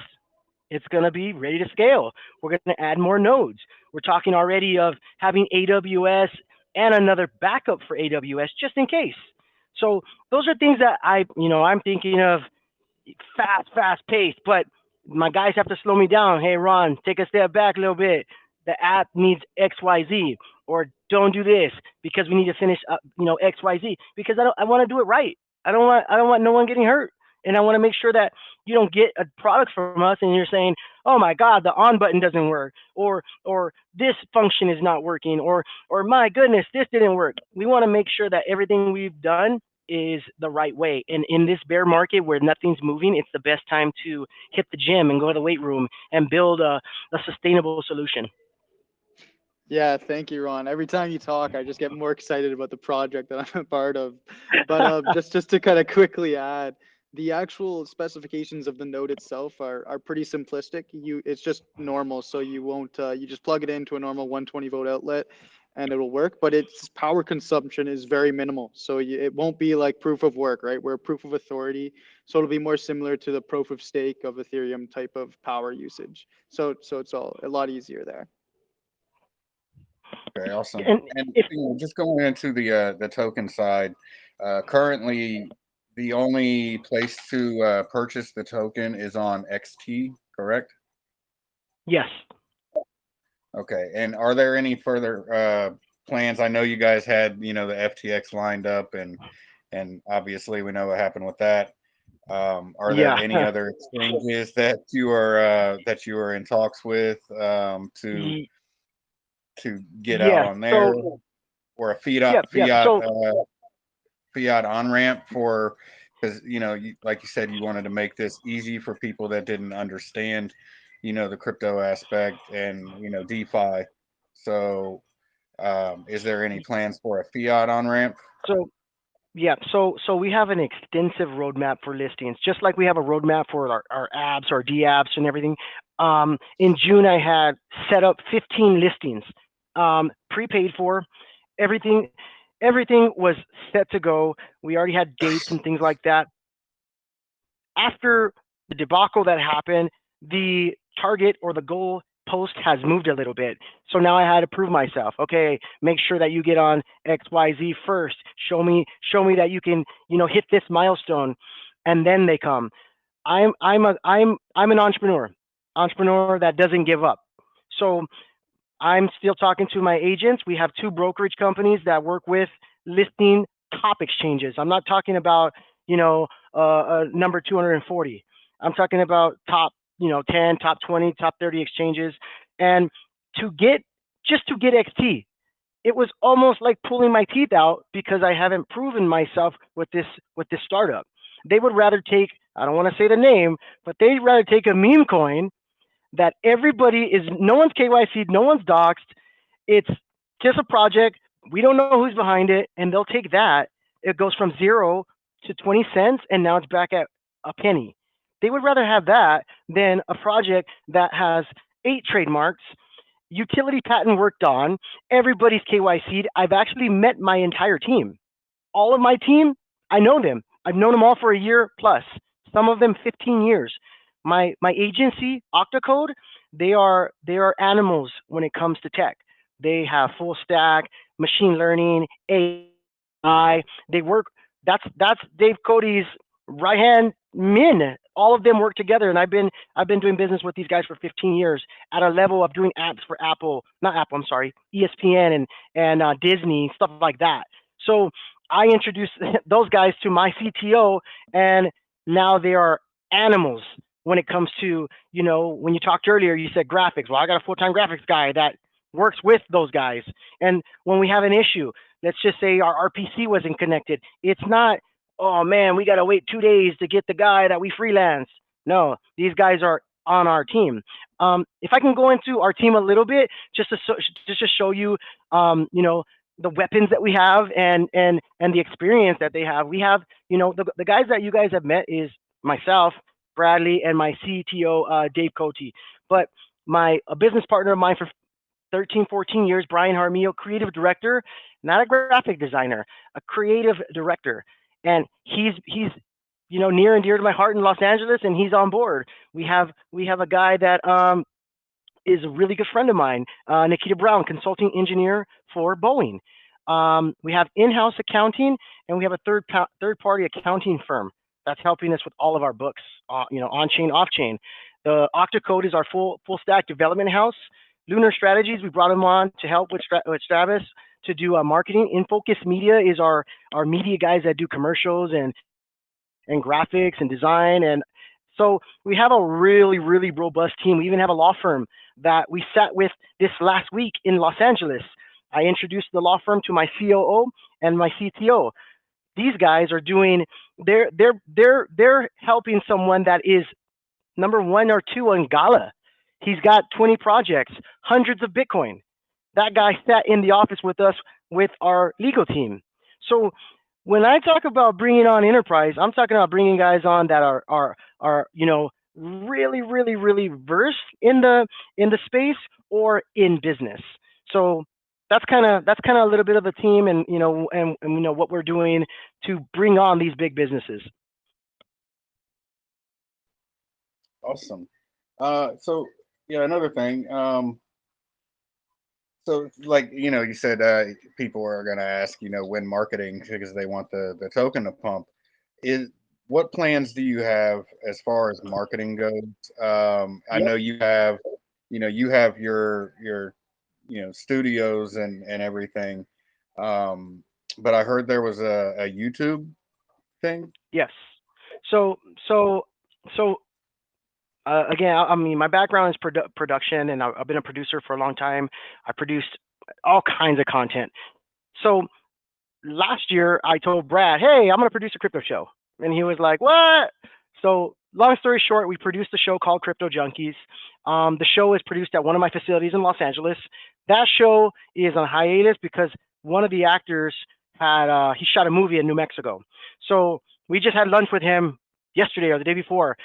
It's going to be ready to scale. We're going to add more nodes. We're talking already of having AWS and another backup for AWS just in case. So those are things that I'm thinking of, fast paced, but my guys have to slow me down. Hey, Ron, take a step back a little bit. The app needs XYZ, or don't do this because we need to finish XYZ, because I want to do it right. I don't want no one getting hurt. And I want to make sure that you don't get a product from us and you're saying, oh my God, the on button doesn't work, or this function is not working, or my goodness, this didn't work. We want to make sure that everything we've done is the right way. And in this bear market where nothing's moving, it's the best time to hit the gym and go to the weight room and build a sustainable solution. Yeah, thank you, Ron. Every time you talk, I just get more excited about the project that I'm a part of. But just to kind of quickly add, the actual specifications of the node itself are pretty simplistic. It's just normal, so you won't you just plug it into a normal 120 volt outlet, and it'll work, but its power consumption is very minimal. So it won't be like proof of work, right? We're proof of authority. So it'll be more similar to the proof of stake of Ethereum type of power usage. So it's all a lot easier there. Okay, awesome. And And if just going into the token side, currently the only place to purchase the token is on XT, correct? yes, Okay, and are there any further plans? I know you guys had, the FTX lined up, and obviously we know what happened with that. Are there yeah, any other exchanges that you are in talks with Ye- to get out yeah. on there, So or a yep, yep. So fiat on ramp for, because like you said, you wanted to make this easy for people that didn't understand, the crypto aspect and DeFi. So, is there any plans for a fiat on ramp? so yeah, so we have an extensive roadmap for listings, just like we have a roadmap for our apps, our D apps, and everything. In June, I had set up 15 listings, prepaid for everything. Everything was set to go. We already had dates and things like that. After the debacle that happened, the target or the goal post has moved a little bit. So now I had to prove myself. Okay, make sure that you get on XYZ first. Show me that you can, hit this milestone, and then they come. I'm an entrepreneur that doesn't give up. So I'm still talking to my agents. We have two brokerage companies that work with listing top exchanges. I'm not talking about, number 240. I'm talking about top, 10, top 20, top 30 exchanges. And to get, just to get XT, it was almost like pulling my teeth out because I haven't proven myself with this startup. They would rather take, I don't want to say the name, but they'd rather take a meme coin that everybody is, no one's KYC'd, no one's doxed. It's just a project. We don't know who's behind it, and they'll take that. It goes from 0 to 20 cents, and now it's back at a penny. They would rather have that than a project that has 8 trademarks, utility patent worked on, everybody's KYC'd. I've actually met my entire team. All of my team, I know them. I've known them all for a year plus. Some of them 15 years. My agency, Octocode, they are animals when it comes to tech. They have full stack, machine learning, AI. They work. That's Dave Cody's right hand men. All of them work together, and I've been doing business with these guys for 15 years at a level of doing apps for Apple, not Apple. I'm sorry, ESPN and Disney, stuff like that. So I introduced those guys to my CTO, and now they are animals when it comes to, when you talked earlier, you said graphics. Well, I got a full-time graphics guy that works with those guys. And when we have an issue, let's just say our RPC wasn't connected. It's not, oh man, we got to wait 2 days to get the guy that we freelance. No, these guys are on our team. If I can go into our team a little bit, just to show you, the weapons that we have and the experience that they have. We have, the guys that you guys have met is myself, Bradley, and my CTO, Dave Cote. But a business partner of mine for 13, 14 years, Brian Harmio, creative director, not a graphic designer, a creative director. And he's near and dear to my heart in Los Angeles, and he's on board. We have a guy that is a really good friend of mine, Nikita Brown, consulting engineer for Boeing. We have in-house accounting, and we have a third-party accounting firm that's helping us with all of our books, on-chain, off-chain. The Octocode is our full stack development house. Lunar Strategies, we brought them on to help with Travis to do marketing. InFocus Media is our media guys that do commercials and graphics and design. And so we have a really, really robust team. We even have a law firm that we sat with this last week in Los Angeles. I introduced the law firm to my COO and my CTO. These guys are doing, they're helping someone that is number 1 or 2 on Gala. He's got 20 projects, hundreds of Bitcoin. That guy sat in the office with us with our legal team. So when I talk about bringing on enterprise, I'm talking about bringing guys on that are really, really, really versed in the space or in business. So that's kind of a little bit of a team, and what we're doing to bring on these big businesses. Awesome. So yeah, another thing. So like you said, people are going to ask, when marketing because they want the token to pump. Is What plans do you have as far as marketing goes? I Yep. know you have your studios and everything. Um, but I heard there was a YouTube thing. Yes. So so so again, I mean, my background is production, and I've been a producer for a long time. I produced all kinds of content. So last year, I told Brad, "Hey, I'm going to produce a crypto show," and he was like, "What?" So long story short, we produced a show called Crypto Junkies. The show is produced at one of my facilities in Los Angeles. That show is on hiatus because one of the actors had he shot a movie in New Mexico. So we just had lunch with him yesterday or the day before.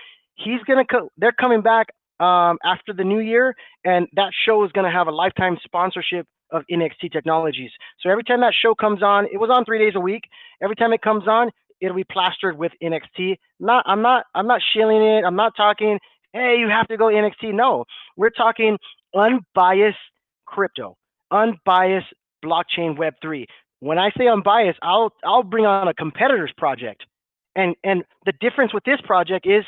They're coming back after the new year, and that show is gonna have a lifetime sponsorship of NXT Technologies. So every time that show comes on, it was on 3 days a week. Every time it comes on, it'll be plastered with NXT. I'm not shilling it. I'm not talking, hey, you have to go NXT. No, we're talking unbiased crypto, unbiased blockchain Web3. When I say unbiased, I'll bring on a competitor's project, and the difference with this project is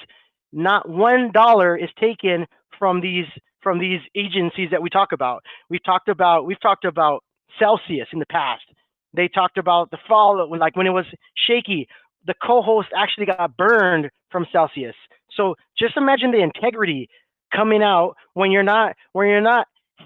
not $1 is taken from these agencies that we talk about. We've talked about Celsius in the past. They talked about the fall, like when it was shaky, the co-host actually got burned from Celsius. So just imagine the integrity coming out when you're not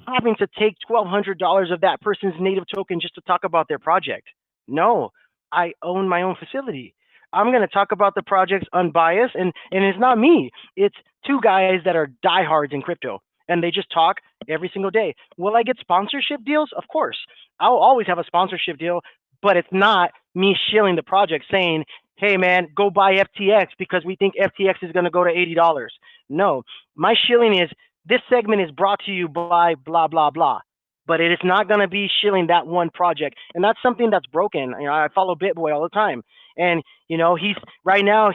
having to take $1,200 of that person's native token just to talk about their project. No, I own my own facility. I'm going to talk about the projects unbiased, and it's not me. It's two guys that are diehards in crypto, and they just talk every single day. Will I get sponsorship deals? Of course. I'll always have a sponsorship deal, but it's not me shilling the project saying, hey, man, go buy FTX because we think FTX is going to go to $80. No, my shilling is this segment is brought to you by blah, blah, blah. But it is not going to be shilling that one project. And that's something that's broken. I follow BitBoy all the time. And, he's right now,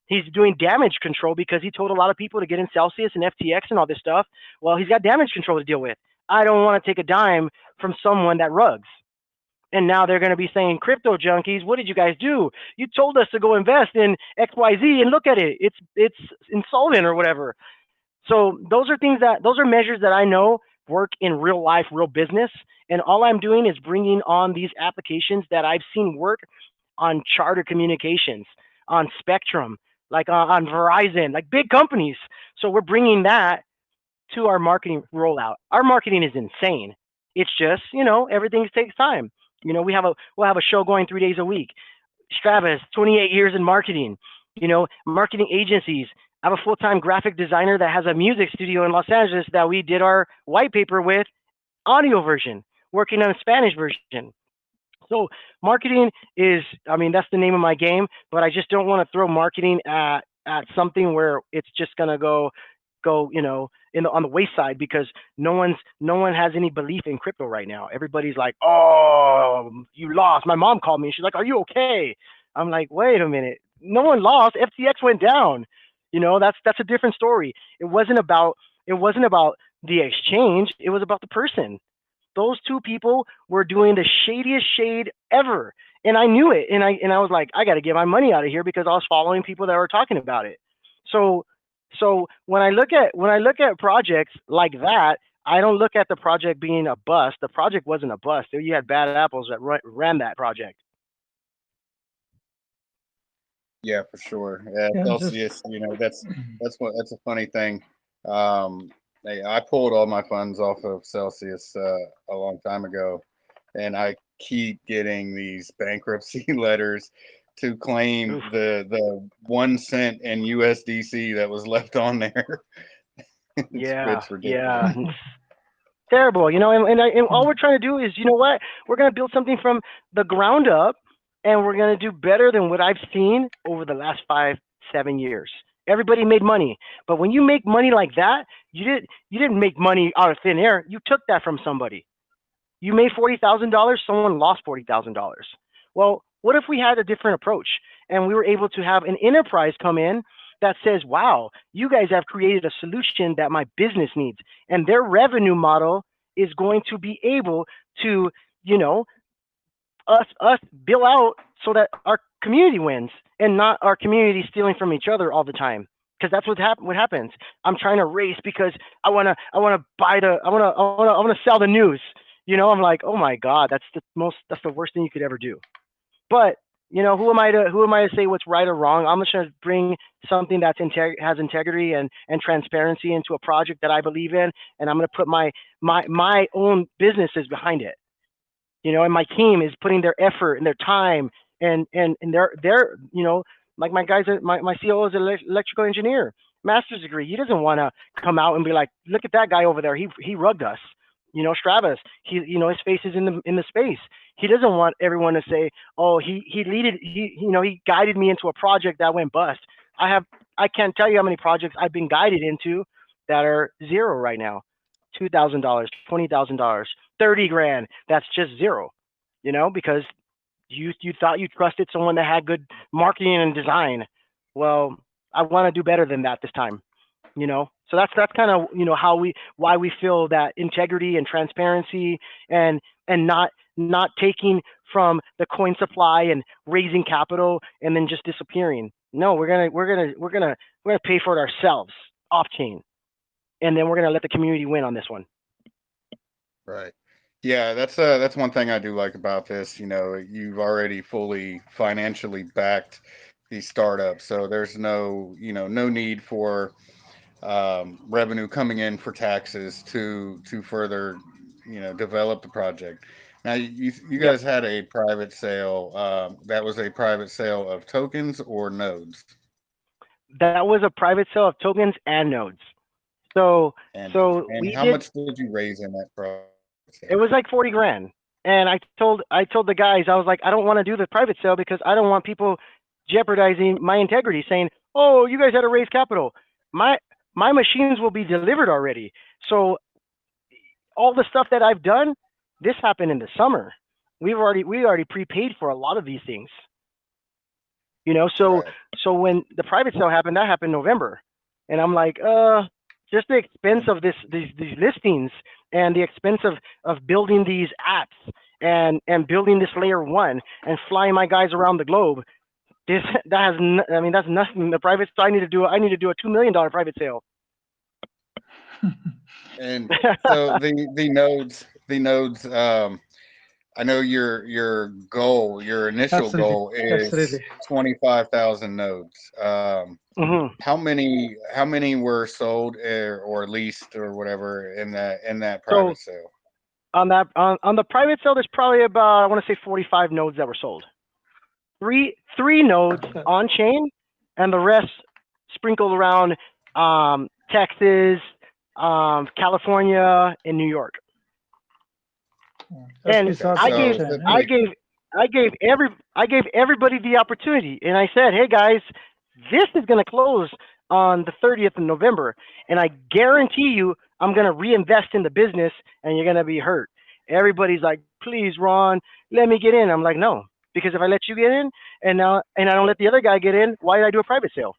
he's doing damage control because he told a lot of people to get in Celsius and FTX and all this stuff. Well, he's got damage control to deal with. I don't want to take a dime from someone that rugs. And now they're going to be saying, crypto junkies, what did you guys do? You told us to go invest in XYZ and look at it. It's insolvent or whatever. So those are measures that I know work in real life, real business. And all I'm doing is bringing on these applications that I've seen work on Charter Communications, on Spectrum, like on Verizon, like big companies. So we're bringing that to our marketing rollout. Our marketing is insane. It's just, everything takes time. We'll have a show going 3 days a week. Stravis, 28 years in marketing, marketing agencies. I have a full-time graphic designer that has a music studio in Los Angeles that we did our white paper with, audio version, working on a Spanish version. So marketing is, that's the name of my game, but I just don't want to throw marketing at something where it's just gonna go, on the wayside because no one has any belief in crypto right now. Everybody's like, oh, you lost. My mom called me. She's like, are you okay? I'm like, wait a minute. No one lost. FTX went down. That's a different story. It wasn't about the exchange. It was about the person. Those two people were doing the shadiest shade ever. And I knew it. And I was like, I got to get my money out of here because I was following people that were talking about it. So when I look at projects like that, I don't look at the project being a bust. The project wasn't a bust. You had bad apples that ran that project. Yeah, for sure. Yeah, Yeah, Celsius, that's a funny thing. I pulled all my funds off of Celsius a long time ago, and I keep getting these bankruptcy letters to claim Oof. the 1 cent in USDC that was left on there. It's ridiculous. Yeah. Terrible, and all we're trying to do is, what? We're going to build something from the ground up, and we're going to do better than what I've seen over the last 5-7 years. Everybody made money, but when you make money like that, you didn't make money out of thin air. You took that from somebody. You made $40,000, someone lost $40,000. Well, what if we had a different approach and we were able to have an enterprise come in that says, wow, you guys have created a solution that my business needs, and their revenue model is going to be able to, you know, us bill out so that our community wins and not our community stealing from each other all the time. Because that's what happens. I'm trying to race because I wanna buy the I wanna sell the news. You know, I'm like, oh my God, that's the worst thing you could ever do. But you know, who am I to say what's right or wrong? I'm just gonna bring something that's has integrity and transparency into a project that I believe in, and I'm gonna put my own businesses behind it. You know, and my team is putting their effort and their time and their you know, like my guys, my CEO is an electrical engineer, master's degree. He doesn't want to come out and be like, look at that guy over there. He rugged us. You know, Stravis. He, you know, his face is in the space. He doesn't want everyone to say, oh, he you know, he guided me into a project that went bust. I can't tell you how many projects I've been guided into that are zero right now. $2,000, $20,000, 30 grand. That's just zero. You know, because you thought you trusted someone that had good marketing and design. Well, I want to do better than that this time. You know, so that's kind of, you know, why we feel that integrity and transparency and not taking from the coin supply and raising capital and then just disappearing. No, we're gonna pay for it ourselves off chain, and then we're gonna let the community win on this one. Right. Yeah, that's one thing I do like about this. You know, you've already fully financially backed these startups, so there's no, you know, no need for revenue coming in for taxes to further, you know, develop the project. Now, you Yep, guys had a private sale. That was a private sale of tokens or nodes, that was a private sale of tokens and nodes. So and we how did. much did you raise in that private It sale? was like 40 grand. And I told the guys, I was like, I don't want to do the private sale because I don't want people jeopardizing my integrity, saying, "Oh, you guys had to raise capital." My my machines will be delivered already. So all the stuff that I've done, this happened in the summer. We already prepaid for a lot of these things. You know, Right. so when the private sale happened, that happened in November, and I'm like, just the expense of these listings and the expense of building these apps and building this layer one and flying my guys around the globe. This that has I mean, that's nothing. The private I need to do a $2 million private sale. And so the nodes. I know your initial Absolutely. goal is Absolutely. 25,000 nodes. hmm How many were sold or leased or whatever in that So private sale? on the private sale, there's probably about, I want to say, 45 nodes that were sold. Three nodes Okay. on chain, and the rest sprinkled around Texas, California, and New York. That's And Okay, besides the so on-chain, let's eh? I make gave I gave everybody the opportunity, and I said, "Hey guys, this is going to close on the 30th of November, and I guarantee you, I'm going to reinvest in the business, and you're going to be hurt." Everybody's like, "Please, Ron, let me get in." I'm like, "No, because if I let you get in, and I don't let the other guy get in, why did I do a private sale?"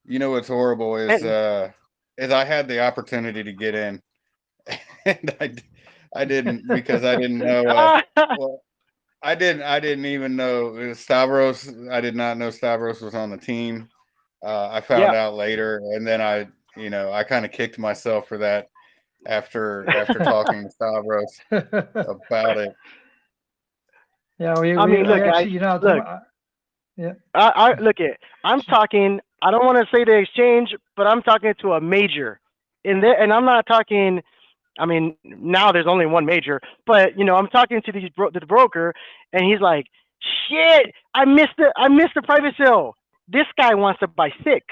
you know what's horrible And is I had the opportunity to get in and I didn't because I didn't know well I didn't even know Stavros. I did not know Stavros was on the team. I found yeah. out later, and then you know, I kind of kicked myself for that after talking to Stavros about it. Yeah, I mean, we look, guys, actually, you know, look. yeah. I look at. I'm talking. I don't want to say the exchange, but I'm talking to a major, in there, and I'm not talking. I mean, now there's only one major, but you know, I'm talking to the broker, and he's like, "Shit, I missed the private sale. This guy wants to buy six,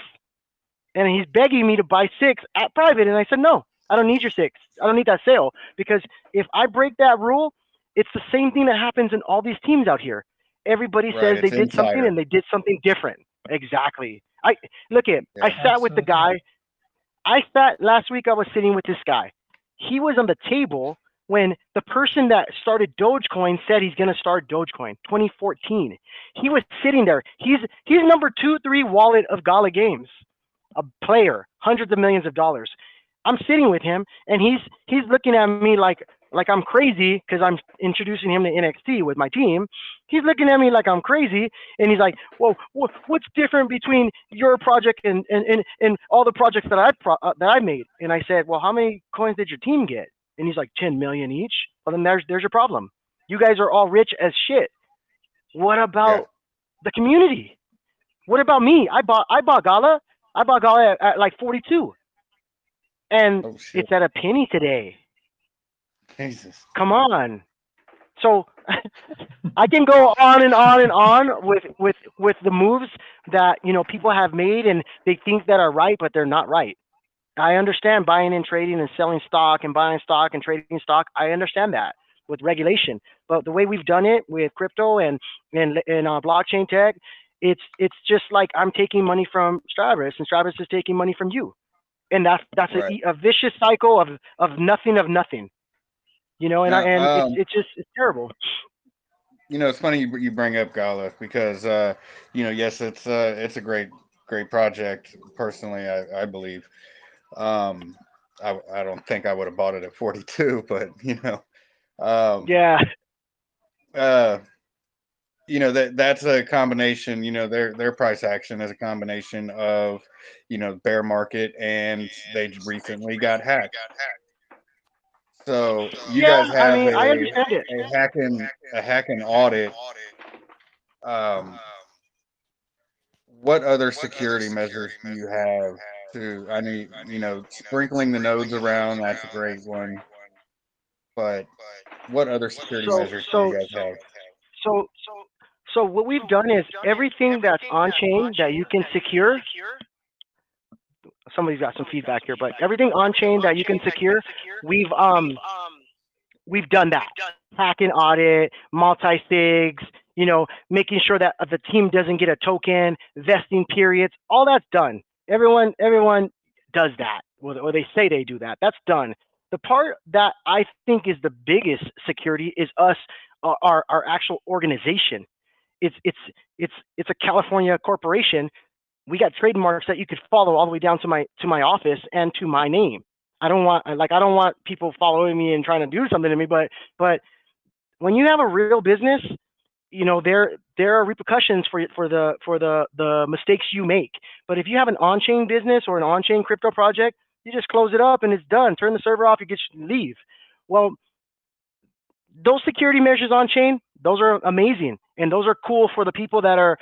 and he's begging me to buy six at private." And I said, "No, I don't need your six. I don't need that sale because if I break that rule, it's the same thing that happens in all these teams out here. Everybody Right, says they it's did something insider. and they did something different. Exactly. I look at. I Yeah, sat with the Absolutely. guy. I sat last week. I was sitting with this guy. He was on the table when the person that started Dogecoin said he's going to start Dogecoin 2014. He was sitting there. He's number 2-3 wallet of Gala Games, a player, hundreds of millions of dollars. I'm sitting with him, and he's looking at me like I'm crazy because I'm introducing him to NXT with my team. He's looking at me like I'm crazy, and he's like, "Whoa, what's different between your project and all the projects that I made?" And I said, "Well, how many coins did your team get?" And he's like, 10 million each. Well, then there's your problem. You guys are all rich as shit. What about the community? What about me? I bought Gala. I bought Gala at like 42, and it's at a penny today. Jesus. Come on. So I can go on and on and on with the moves that people have made and they think that are right, but they're not right. I understand buying and trading and selling stock and buying stock and trading stock. I understand that with regulation, but the way we've done it with crypto and blockchain tech, it's just like I'm taking money from Stravis and Stravis is taking money from you, and that's Right. a vicious cycle of nothing. And Now, it's terrible. it's funny you bring up Gala because yes, it's a great project. Personally, I believe. Um, I don't think I would have bought it at 42, but Yeah. uh, that's a combination. Their price action is a combination of bear market, and they recently got hacked. So you Yeah, guys I have mean, I understand it. a hacking audit. Um, what other security measures do you have to? I mean, sprinkling the nodes around, that's a great one. But what other security So measures do you so guys have? so so what we've done is everything that's on chain that you can secure. Somebody's got some feedback here, but everything on chain that you can secure, we've um we've done that. Hack and audit, multi-sigs, making sure that the team doesn't get a token, vesting periods, all that's done. Everyone does that, or they say they do that. That's done. The part that I think is the biggest security is us, our actual organization. It's a California corporation. We got trademarks that you could follow all the way down to my office and to my name. I don't want people following me and trying to do something to me, but when you have a real business, there are repercussions for the mistakes you make. But if you have an on-chain business or an on-chain crypto project, you just close it up and it's done. Turn the server off, leave. Well, those security measures on chain, those are amazing, and those are cool for the people that are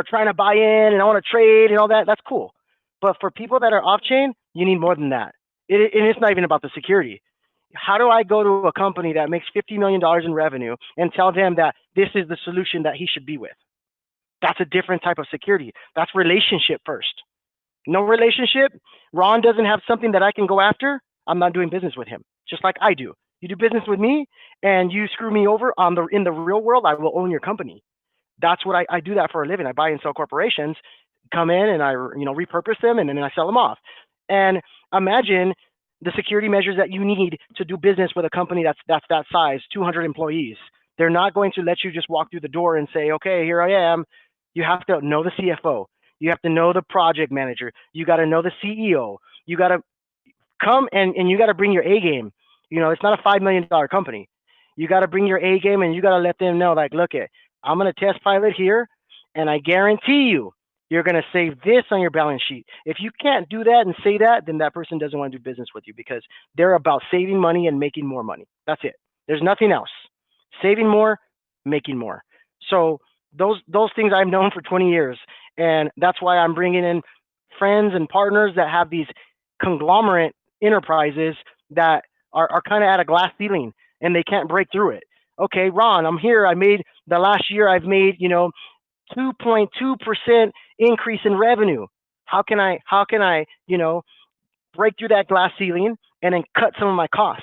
trying to buy in and I want to trade and all that. That's cool. But for people that are off chain, you need more than that. And it's not even about the security. How do I go to a company that makes $50 million in revenue and tell them that this is the solution that he should be with? That's a different type of security. That's relationship first. No relationship. Ron doesn't have something that I can go after. I'm not doing business with him, just like I do. You do business with me and you screw me over in the real world, I will own your company. That's what I do that for a living. I buy and sell corporations, come in and I repurpose them and then I sell them off. And imagine the security measures that you need to do business with a company that's that size, 200 employees. They're not going to let you just walk through the door and say, okay, here I am. You have to know the CFO. You have to know the project manager. You got to know the CEO. You got to come and you got to bring your A game. It's not a $5 million company. You got to bring your A game and you got to let them know, like, look, I'm going to test pilot here, and I guarantee you're going to save this on your balance sheet. If you can't do that and say that, then that person doesn't want to do business with you because they're about saving money and making more money. That's it. There's nothing else. Saving more, making more. So those things I've known for 20 years, and that's why I'm bringing in friends and partners that have these conglomerate enterprises that are kind of at a glass ceiling and they can't break through it. Okay, Ron, I'm here. I've made 2.2% increase in revenue. How can I break through that glass ceiling and then cut some of my cost?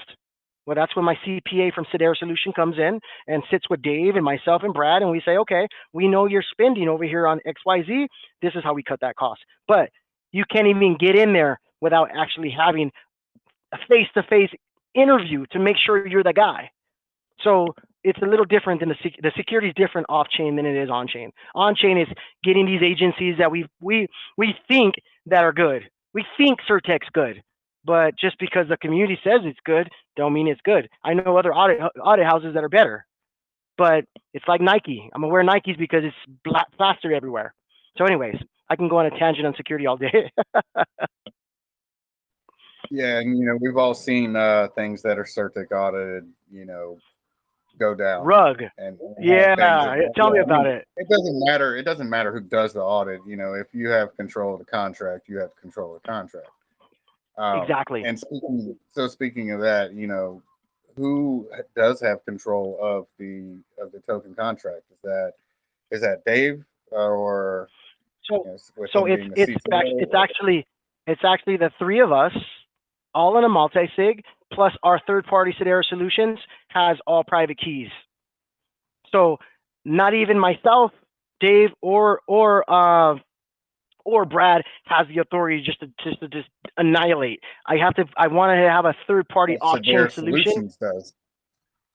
Well, that's when my CPA from Sedera Solution comes in and sits with Dave and myself and Brad, and we say, okay, we know you're spending over here on XYZ. This is how we cut that cost. But you can't even get in there without actually having a face-to-face interview to make sure you're the guy. So it's a little different than the security is different off chain than it is on chain. On chain is getting these agencies that we think that are good. We think Certec's good, but just because the community says it's good, don't mean it's good. I know other audit houses that are better, but it's like Nike. I'm gonna wear Nikes because it's plastered everywhere. So, anyways, I can go on a tangent on security all day. Yeah, and we've all seen things that are Certic audited, go down Rug. and have things Yeah, that, tell me about it. it doesn't matter. It doesn't matter who does the audit. If you have control of the contract, you have control of the contract. Exactly. And speaking of that, who does have control of the token contract? Is that Dave or So, with so him it's being the it's CTO? it's actually the three of us, all in a multi-sig, plus our third-party Sedera Solutions has all private keys. So not even myself, Dave, or Brad has the authority just to annihilate. I want to have a third-party What off-chain Sedera solution. Solutions does.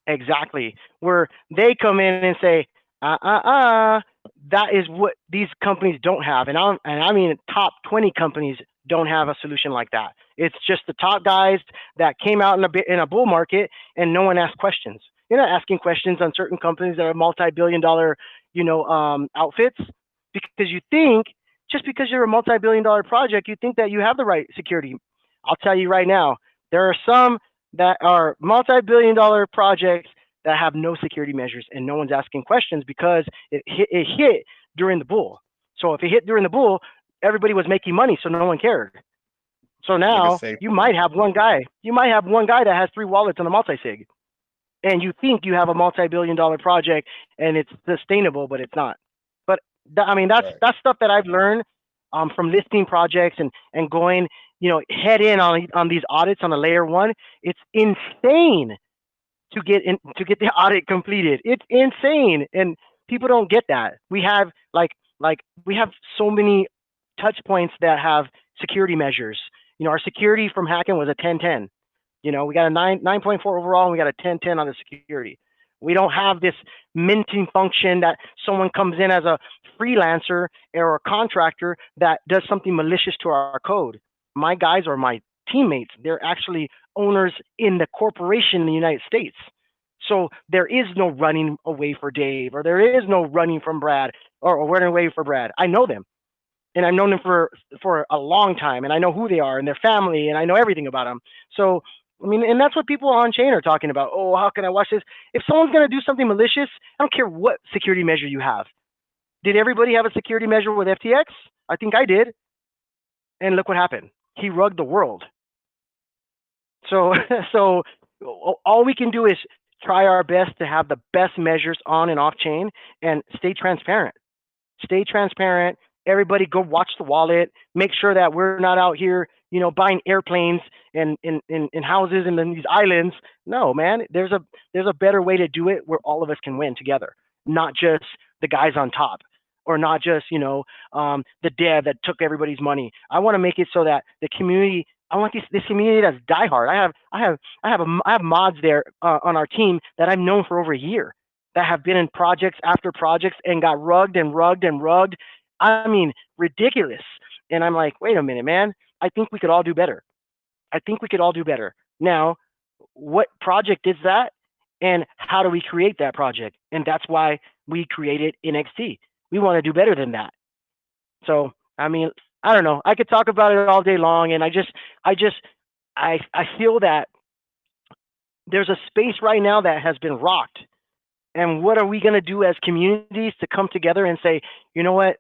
Exactly. Where they come in and say, that is what these companies don't have. And I mean top 20 companies don't have a solution like that. It's just the top guys that came out in a bull market and no one asked questions. You're not asking questions on certain companies that are multi-billion-dollar, outfits, because you think just because you're a multi-billion-dollar project, you think that you have the right security. I'll tell you right now, there are some that are multi-billion-dollar projects that have no security measures and no one's asking questions because it hit during the bull. So if it hit during the bull, everybody was making money, so no one cared. So now you might have one guy. You might have one guy that has 3 wallets on a multi-sig, and you think you have a multi-billion-dollar project and it's sustainable, but it's not. But that's stuff that I've learned from listing projects and going head in on these audits on a layer 1. It's insane to get the audit completed. It's insane, and people don't get that. We have we have so many touch points that have security measures. Our security from hacking was a 10-10. We got a 9.4 overall, and we got a 10-10 on the security. We don't have this minting function that someone comes in as a freelancer or a contractor that does something malicious to our code. My guys are my teammates. They're actually owners in the corporation in the United States. So there is no running away for Dave, or there is no running from Brad, or running away for Brad. I know them, and I've known them for a long time, and I know who they are and their family, and I know everything about them. So and that's what people on chain are talking about. Oh, how can I watch this? If someone's going to do something malicious, I don't care what security measure you have. Did everybody have a security measure with FTX? I think I did. And look what happened. He rugged the world. So all we can do is try our best to have the best measures on and off chain and stay transparent. Stay transparent. Everybody go watch the wallet. Make sure that we're not out here, buying airplanes and in houses and in these islands. No, man, there's a better way to do it where all of us can win together, not just the guys on top, or not just the dev that took everybody's money. I want to make it so that the community. I want this community that's diehard. I have mods there on our team that I've known for over a year that have been in projects after projects and got rugged and rugged and rugged. I mean, ridiculous. And I'm like, wait a minute, man. I think we could all do better. I think we could all do better. Now, what project is that? And how do we create that project? And that's why we created NXT. We want to do better than that. So, I don't know. I could talk about it all day long. And I feel that there's a space right now that has been rocked. And what are we going to do as communities to come together and say, you know what?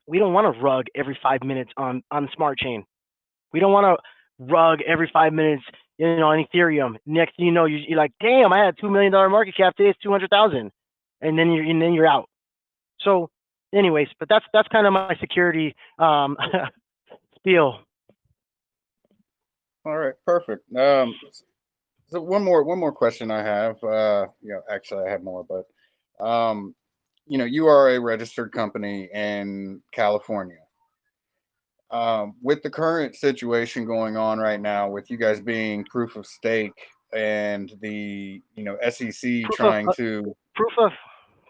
We don't want to rug every 5 minutes on Smart Chain. We don't want to rug every 5 minutes, on Ethereum. Next thing you know, you're like, damn, I had $2 million market cap. Today it's 200,000, and then you're out. So, anyways, but that's kind of my security spiel. All right, perfect. So one more question I have. Actually, I have more, but you are a registered company in California. With the current situation going on right now, with you guys being proof of stake and the SEC Proof of trying to proof of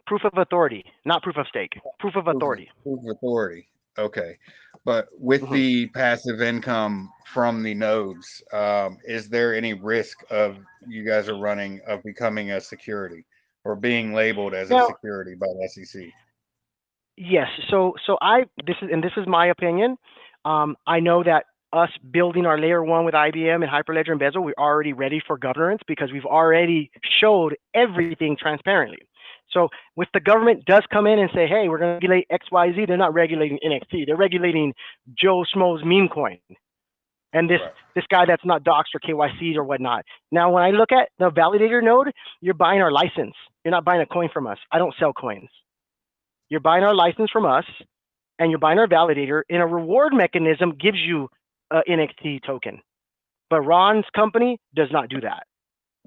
proof of authority, not proof of stake. Proof of authority. proof of authority. Okay, but with Mhm. the passive income from the nodes, is there any risk of you guys are running of becoming a security or being labeled as a Now, security by the SEC? yes. So this is my opinion. I know that us building our layer one with IBM and Hyperledger and Bezel, we're already ready for governance because we've already showed everything transparently. So if the government does come in and say, hey, we're going to regulate XYZ, they're not regulating NXT. They're regulating Joe Schmo's meme coin and Right. this guy that's not doxed or KYC'd or whatnot. Now, when I look at the validator node, you're buying our license. You're not buying a coin from us. I don't sell coins. You're buying our license from us, and you're buying our validator, and a reward mechanism gives you an NXT token. But Ron's company does not do that.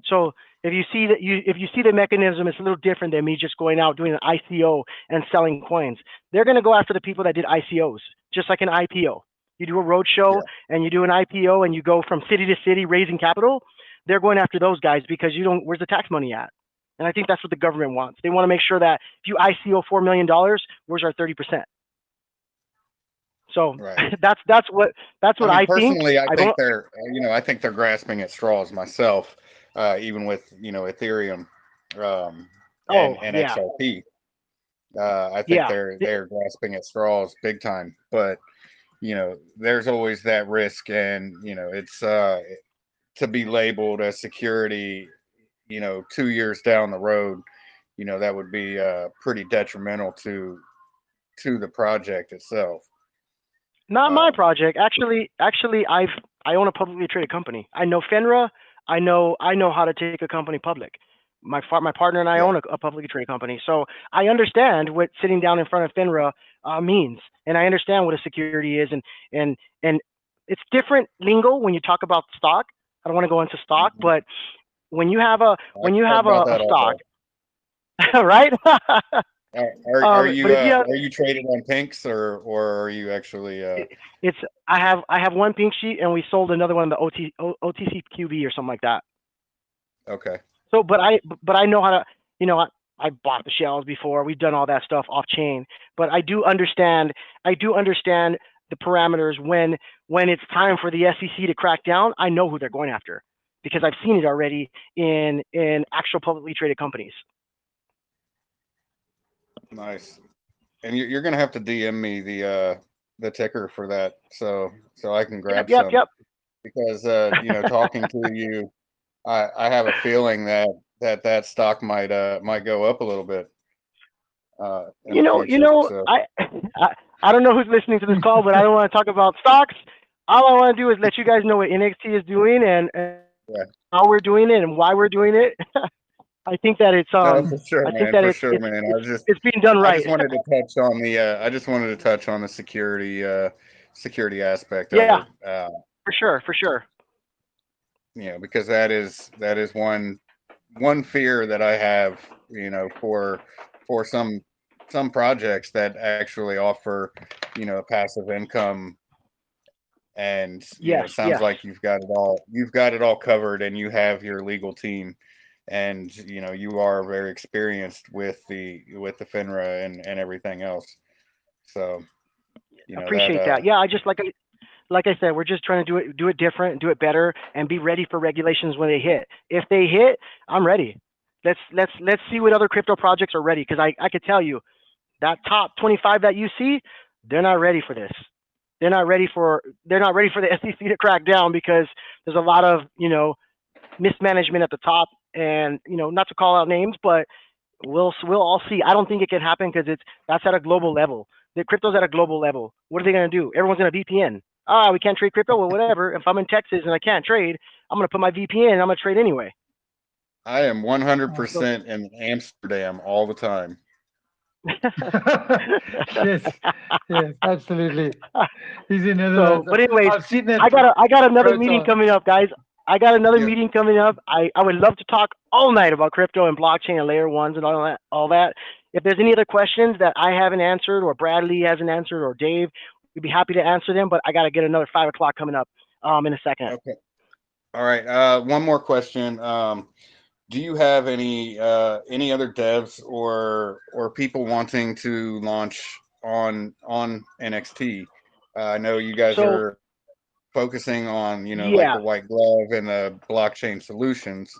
So if you see the mechanism, it's a little different than me just going out doing an ICO and selling coins. They're going to go after the people that did ICOs, just like an IPO. You do a roadshow and you do an IPO and you go from city to city raising capital. They're going after those guys because where's the tax money at? And I think that's what the government wants. They want to make sure that if you ICO $4 million, where's our 30%? So Right. that's what I think. Personally, I think don't. I think they're grasping at straws myself, even with Ethereum Oh and yeah, XRP. I think yeah. they're grasping at straws big time. But there's always that risk, and it's to be labeled as security. 2 years down the road, that would be pretty detrimental to the project itself. Not my project. Actually, I own a publicly traded company. I know FINRA. I know how to take a company public. My partner and I Yeah. own a publicly traded company, so I understand what sitting down in front of FINRA means, and I understand what a security is, and it's different lingo when you talk about stock. I don't want to go into stock, Mhm. but when you have I can talk about a that all stock, day. right? Are But if you have, you traded on Pinks or are you actually it's I have one pink sheet, and we sold another one, the OTC QB or something like that. okay? So, but I know how to, I bought the shells before. We've done all that stuff off chain, but I do understand the parameters when it's time for the SEC to crack down. I know who they're going after because I've seen it already in actual publicly traded companies. Nice. And you're gonna have to DM me the ticker for that so I can grab some Yep. because talking to you, I have a feeling that stock might go up a little bit in the future. So I don't know who's listening to this call, but I don't want to talk about stocks. All I want to do is let you guys know what NXT is doing and yeah. how we're doing it and why we're doing it. I think that it's No, for sure, I think man. that For sure, man. it's being done I right. just wanted to touch on the security aspect of Yeah, it. for sure. Because that is one fear that I have, for some projects that actually offer, passive income, and it sounds Yes. like you've got it all covered, and you have your legal team, and you are very experienced with the FINRA and everything else. So that Appreciate that. Yeah, I just like I said, we're just trying to do it different, do it better, and be ready for regulations when they hit. If they hit, I'm ready. Let's see what other crypto projects are ready, because I could tell you that top 25 that you see, they're not ready for this. They're not ready for the SEC to crack down because there's a lot of mismanagement at the top, and not to call out names, but we'll all see. I don't think it can happen because that's at a global level. The crypto's at a global level. What are they going to do? Everyone's going to VPN. We can't trade crypto. Well, whatever. If I'm in Texas and I can't trade, I'm going to put my VPN and I'm going to trade anyway. I am So 100% in Amsterdam all the time. Yes, absolutely. He's in Netherlands. But anyways, I've seen that I got another meeting profile. coming up, guys. I got another Yeah. meeting coming up. I would love to talk all night about crypto and blockchain and layer ones and all that. If there's any other questions that I haven't answered or Bradley hasn't answered or Dave, we'd be happy to answer them. But I got to get another 5 o'clock coming up in a second. Okay. All right. One more question. Do you have any other devs or people wanting to launch on NXT? I know you guys So are focusing on, like yeah. the white glove and the blockchain solutions,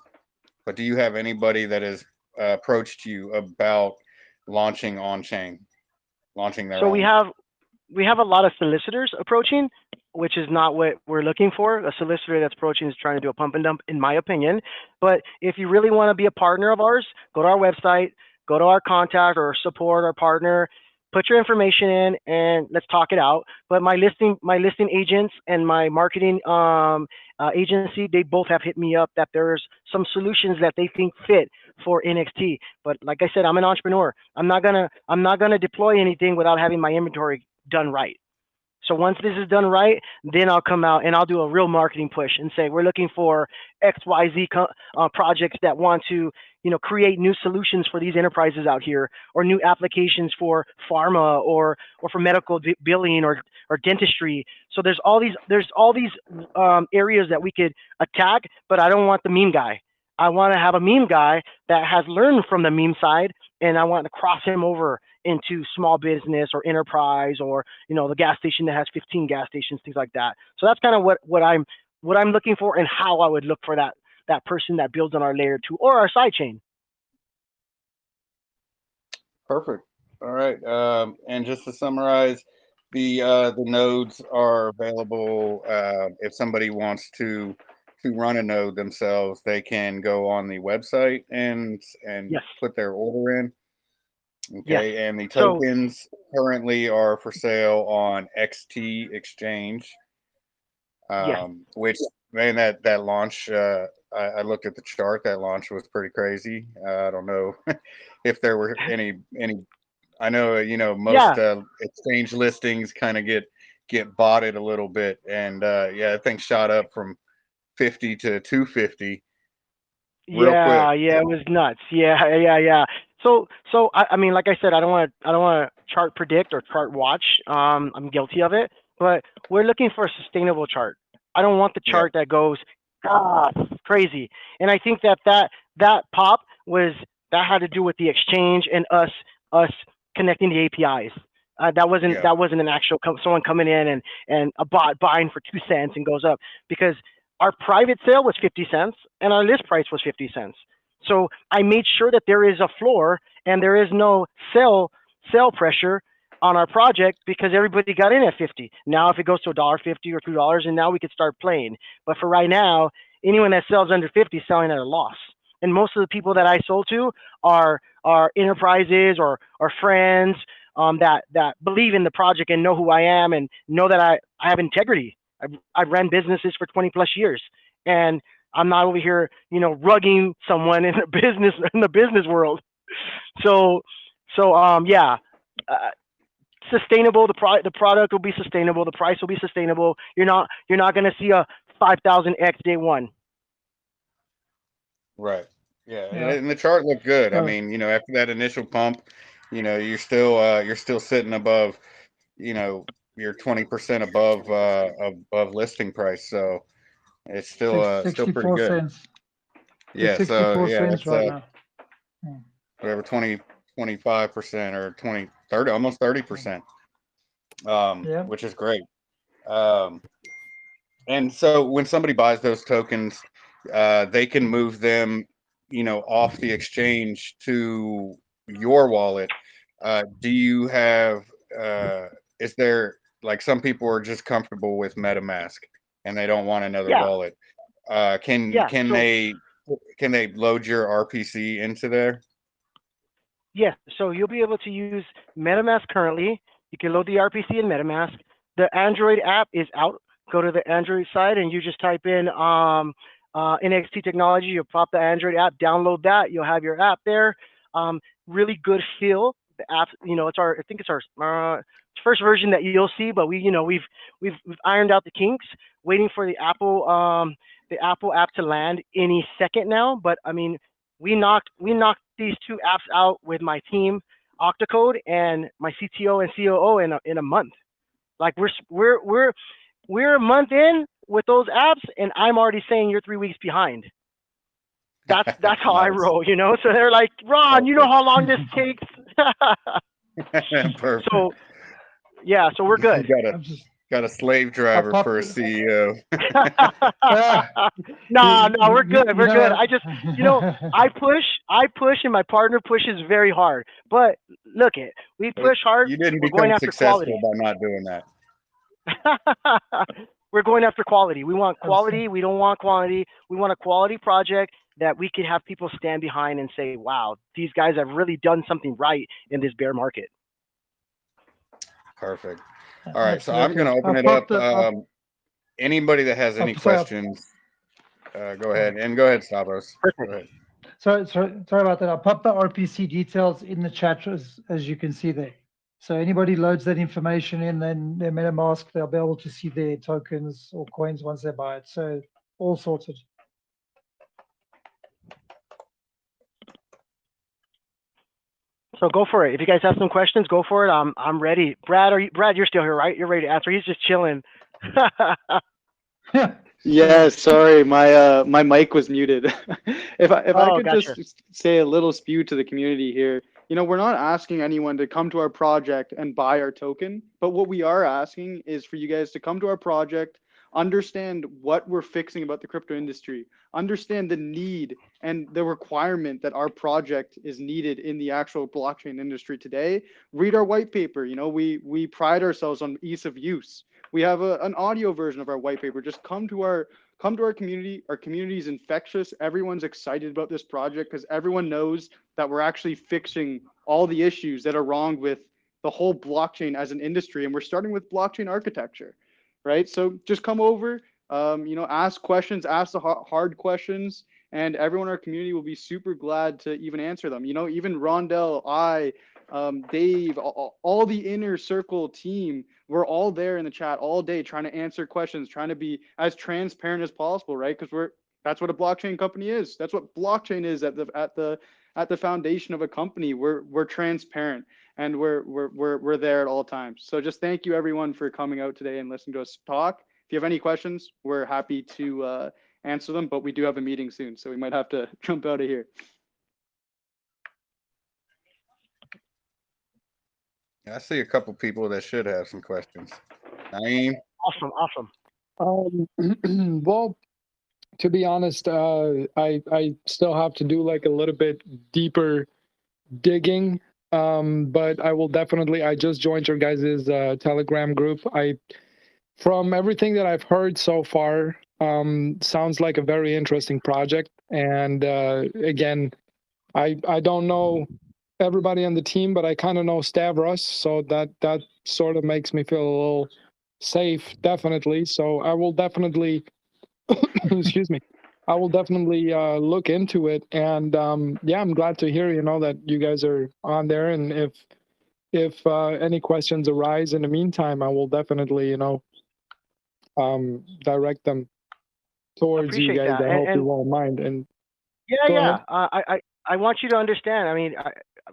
but do you have anybody that has approached you about launching on chain, launching their So own? we have a lot of solicitors approaching, which is not what we're looking for. A solicitor that's approaching is trying to do a pump and dump, in my opinion. But if you really want to be a partner of ours, go to our website, go to our contact or support our partner, put your information in, and let's talk it out. But my listing agents and my marketing agency, they both have hit me up that there's some solutions that they think fit for NXT. But like I said, I'm an entrepreneur. I'm not gonna deploy anything without having my inventory done right. So once this is done right, then I'll come out and I'll do a real marketing push and say we're looking for XYZ projects that want to, create new solutions for these enterprises out here, or new applications for pharma or for medical billing or dentistry. So there's all these areas that we could attack, but I don't want the meme guy. I want to have a meme guy that has learned from the meme side, and I want to cross him over into small business or enterprise, or the gas station that has 15 gas stations, things like that. So that's kind of what I'm looking for, and how I would look for that person that builds on our layer 2 or our side chain. Perfect. All right. And just to summarize, the nodes are available. If somebody wants to run a node themselves, they can go on the website and Yes. put their order in. Yes. Okay. And the So tokens currently are for sale on XT Exchange. yes. Which, man, that launch, I looked at the chart. That launch was pretty crazy. I don't know if there were any. I know most Yeah. exchange listings kind of get botted a little bit, and yeah, I think shot up from 50 to 250 real quick. Yeah, it was nuts. Yeah. So I mean, like I said, I don't want to chart predict or chart watch. I'm guilty of it, but we're looking for a sustainable chart. I don't want the Yeah, chart that goes crazy. And I think that pop was that had to do with the exchange and us connecting the APIs. yeah, That wasn't an actual someone coming in and a bot buying for 2 cents and goes up, because our private sale was 50 cents and our list price was 50 cents. So I made sure that there is a floor and there is no sell pressure on our project, because everybody got in at 50. Now if it goes to $1.50 or $2, and now we could start playing. But for right now, anyone that sells under 50 is selling at a loss. And most of the people that I sold to are enterprises or friends, that believe in the project and know who I am and know that I have integrity. I've ran businesses for 20 plus years, and I'm not over here, rugging someone in the business world. So, yeah, uh, sustainable. The product will be sustainable. The price will be sustainable. You're not going to see a 5,000x day one. right. Yeah, Yeah. and the chart looked good. I So mean, after that initial pump, you're still sitting above, you know, you're 20% above listing price. So it's still pretty 64 good. cents. It's Yeah. So 64 yeah, cents that's right now. Mm, whatever 25% or 20 30 almost mm. 30%, Yeah. which is great. Um, and so when somebody buys those tokens, they can move them, off the exchange to your wallet. Do you have? Is there, like, some people are just comfortable with MetaMask and they don't want another Yeah, wallet? Can yeah. can So they can they load your RPC into there? yes, so you'll be able to use MetaMask currently. You can load the RPC in MetaMask. The Android app is out. Go to the Android side and you just type in NXT Technology. You'll pop the Android app, download that. You'll have your app there. Really good feel. The app, I think it's our first version that you'll see, but we've ironed out the kinks. Waiting for the Apple app to land any second now. But I mean, we knocked these two apps out with my team, Octocode, and my CTO and COO in a month. Like we're a month in. with those apps, and I'm already saying you're 3 weeks behind. That's how I Nice. roll, you know. So they're like, Ron, you know how long this takes. Perfect. So yeah, so we're good. I'm just Got a slave I driver popped for a CEO. No, we're good. you We're good. know I just, I push, and my partner pushes very hard. But look, we But push hard. you didn't We're going become after successful quality. by not doing that. We're going after quality. We want I'm s- quality. We don't want quantity. We want a quality project that we could have people stand behind and say, "Wow, these guys have really done something right in this bear market." Perfect. All right, so I'm absolutely. going to I open it popped up. the Anybody that has any sorry, questions, go ahead. And go ahead, Stavros. Go Perfect. ahead. sorry about that. I popped the RPC details in the chat as you can see there. So anybody loads that information in, then their MetaMask, they'll be able to see their tokens or coins once they buy it. So all sorted. So go for it. If you guys have some questions, go for it. I'm ready. Brad, Brad? You're still here, right? You're ready to answer. He's just chilling. Yeah, sorry, my mic was muted. If I Oh, could gotcha. just say a little spew to the community here. We're not asking anyone to come to our project and buy our token, but what we are asking is for you guys to come to our project, understand what we're fixing about the crypto industry, understand the need and the requirement that our project is needed in the actual blockchain industry today. Read our white paper. We pride ourselves on ease of use. We have an audio version of our white paper. Just come to our community. Our community is infectious. Everyone's excited about this project because everyone knows that we're actually fixing all the issues that are wrong with the whole blockchain as an industry. And we're starting with blockchain architecture, right? So just come over, ask questions, ask the hard questions, and everyone in our community will be super glad to even answer them. Even Rondell, Dave, all the inner circle team, we're all there in the chat all day trying to answer questions, trying to be as transparent as possible, right? Because that's what a blockchain company is. That's what blockchain is at the foundation of a company. We're transparent and we're there at all times. So just thank you everyone for coming out today and listening to us talk. If you have any questions, we're happy to answer them, but we do have a meeting soon, so we might have to jump out of here. I see a couple people that should have some questions. Naeem? Awesome. Well, to be honest, I still have to do like a little bit deeper digging. But I will definitely. I just joined your guys' Telegram group. From everything that I've heard so far, sounds like a very interesting project. And again, I don't know everybody on the team, but I kind of know Stavros, so that sort of makes me feel a little safe, definitely. So I will definitely, excuse me, I will definitely look into it. And yeah, I'm glad to hear, that you guys are on there. And if any questions arise in the meantime, I will definitely, direct them towards you Appreciate guys. that. I hope you won't mind. And Yeah, go yeah. ahead. I want you to understand. I mean,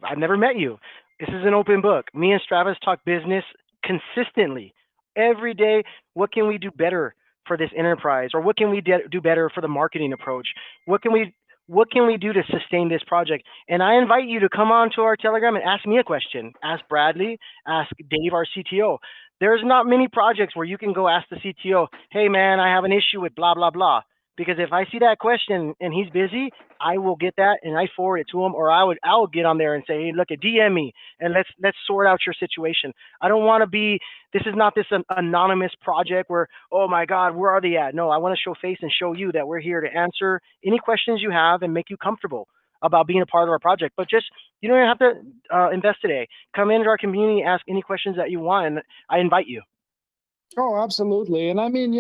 I've never met you. This is an open book. Me and Stravis talk business consistently every day. What can we do better for this enterprise, or what can we do better for the marketing approach? What can we do to sustain this project? And I invite you to come on to our Telegram and ask me a question. Ask Bradley. Ask Dave, our CTO. There's not many projects where you can go ask the CTO, "Hey, man, I have an issue with blah blah blah." Because if I see that question and he's busy, I will get that and I forward it to him, or I will get on there and say, "Hey, look, at DM me and let's sort out your situation." I don't want to be. This is not this anonymous project where, oh my God, where are they at? No, I want to show face and show you that we're here to answer any questions you have and make you comfortable about being a part of our project. But just, you don't even have to invest today. Come into our community, ask any questions that you want, and I invite you. Oh, absolutely. And I mean,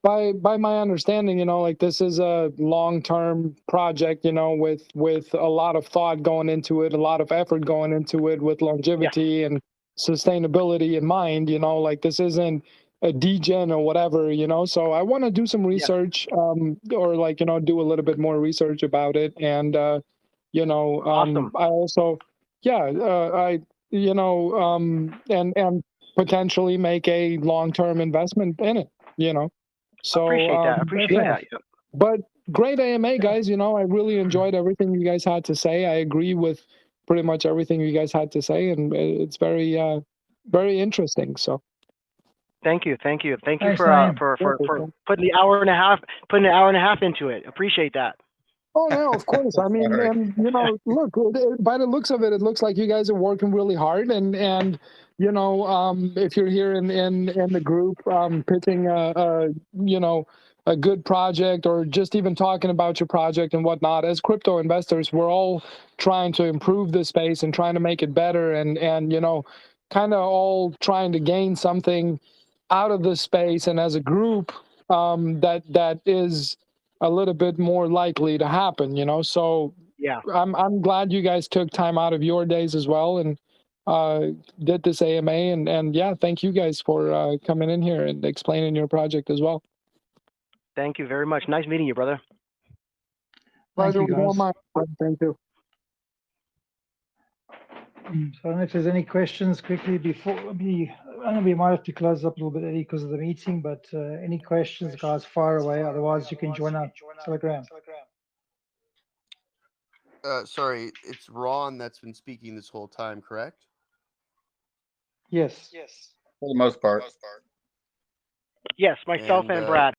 by my understanding, like this is a long-term project, with a lot of thought going into it, a lot of effort going into it, with Yes. longevity and sustainability in mind. Like this isn't a degen or whatever. So I want to do some Yes. research, or like, do a little bit more research about it. And Awesome. I also, yeah, and potentially make a long-term investment in it. So Appreciate that. Appreciate that. Yeah. But great AMA, guys. You know, I really enjoyed everything you guys had to say. I agree with pretty much everything you guys had to say, and it's very, very interesting. So Thank you. Thank you. Thank you Thanks, for Ryan. putting an hour and a half into it. Appreciate that. oh no, of course. I mean, Sorry. and you know, look, by the looks of it, it looks like you guys are working really hard, and you know, if you're here in the group, pitching you know, a good project, or just even talking about your project and whatnot, as crypto investors, we're all trying to improve this space and trying to make it better, and you know, kind of all trying to gain something out of this space, and as a group, that is a little bit more likely to happen, you know. So Yeah. I'm glad you guys took time out of your days as well and did this AMA, and yeah, thank you guys for coming in here and explaining your project as well. Thank you very much. Nice meeting you, brother. Thank Pleasure you, was all guys. mine. Thank you. So I don't know if there's any questions quickly before I know we might have to close up a little bit early because of the meeting, but any questions, guys, fire away. Otherwise, you can join our Telegram. Sorry, it's Ron that's been speaking this whole time, correct? Yes. For the most part. Yes, myself and Brad.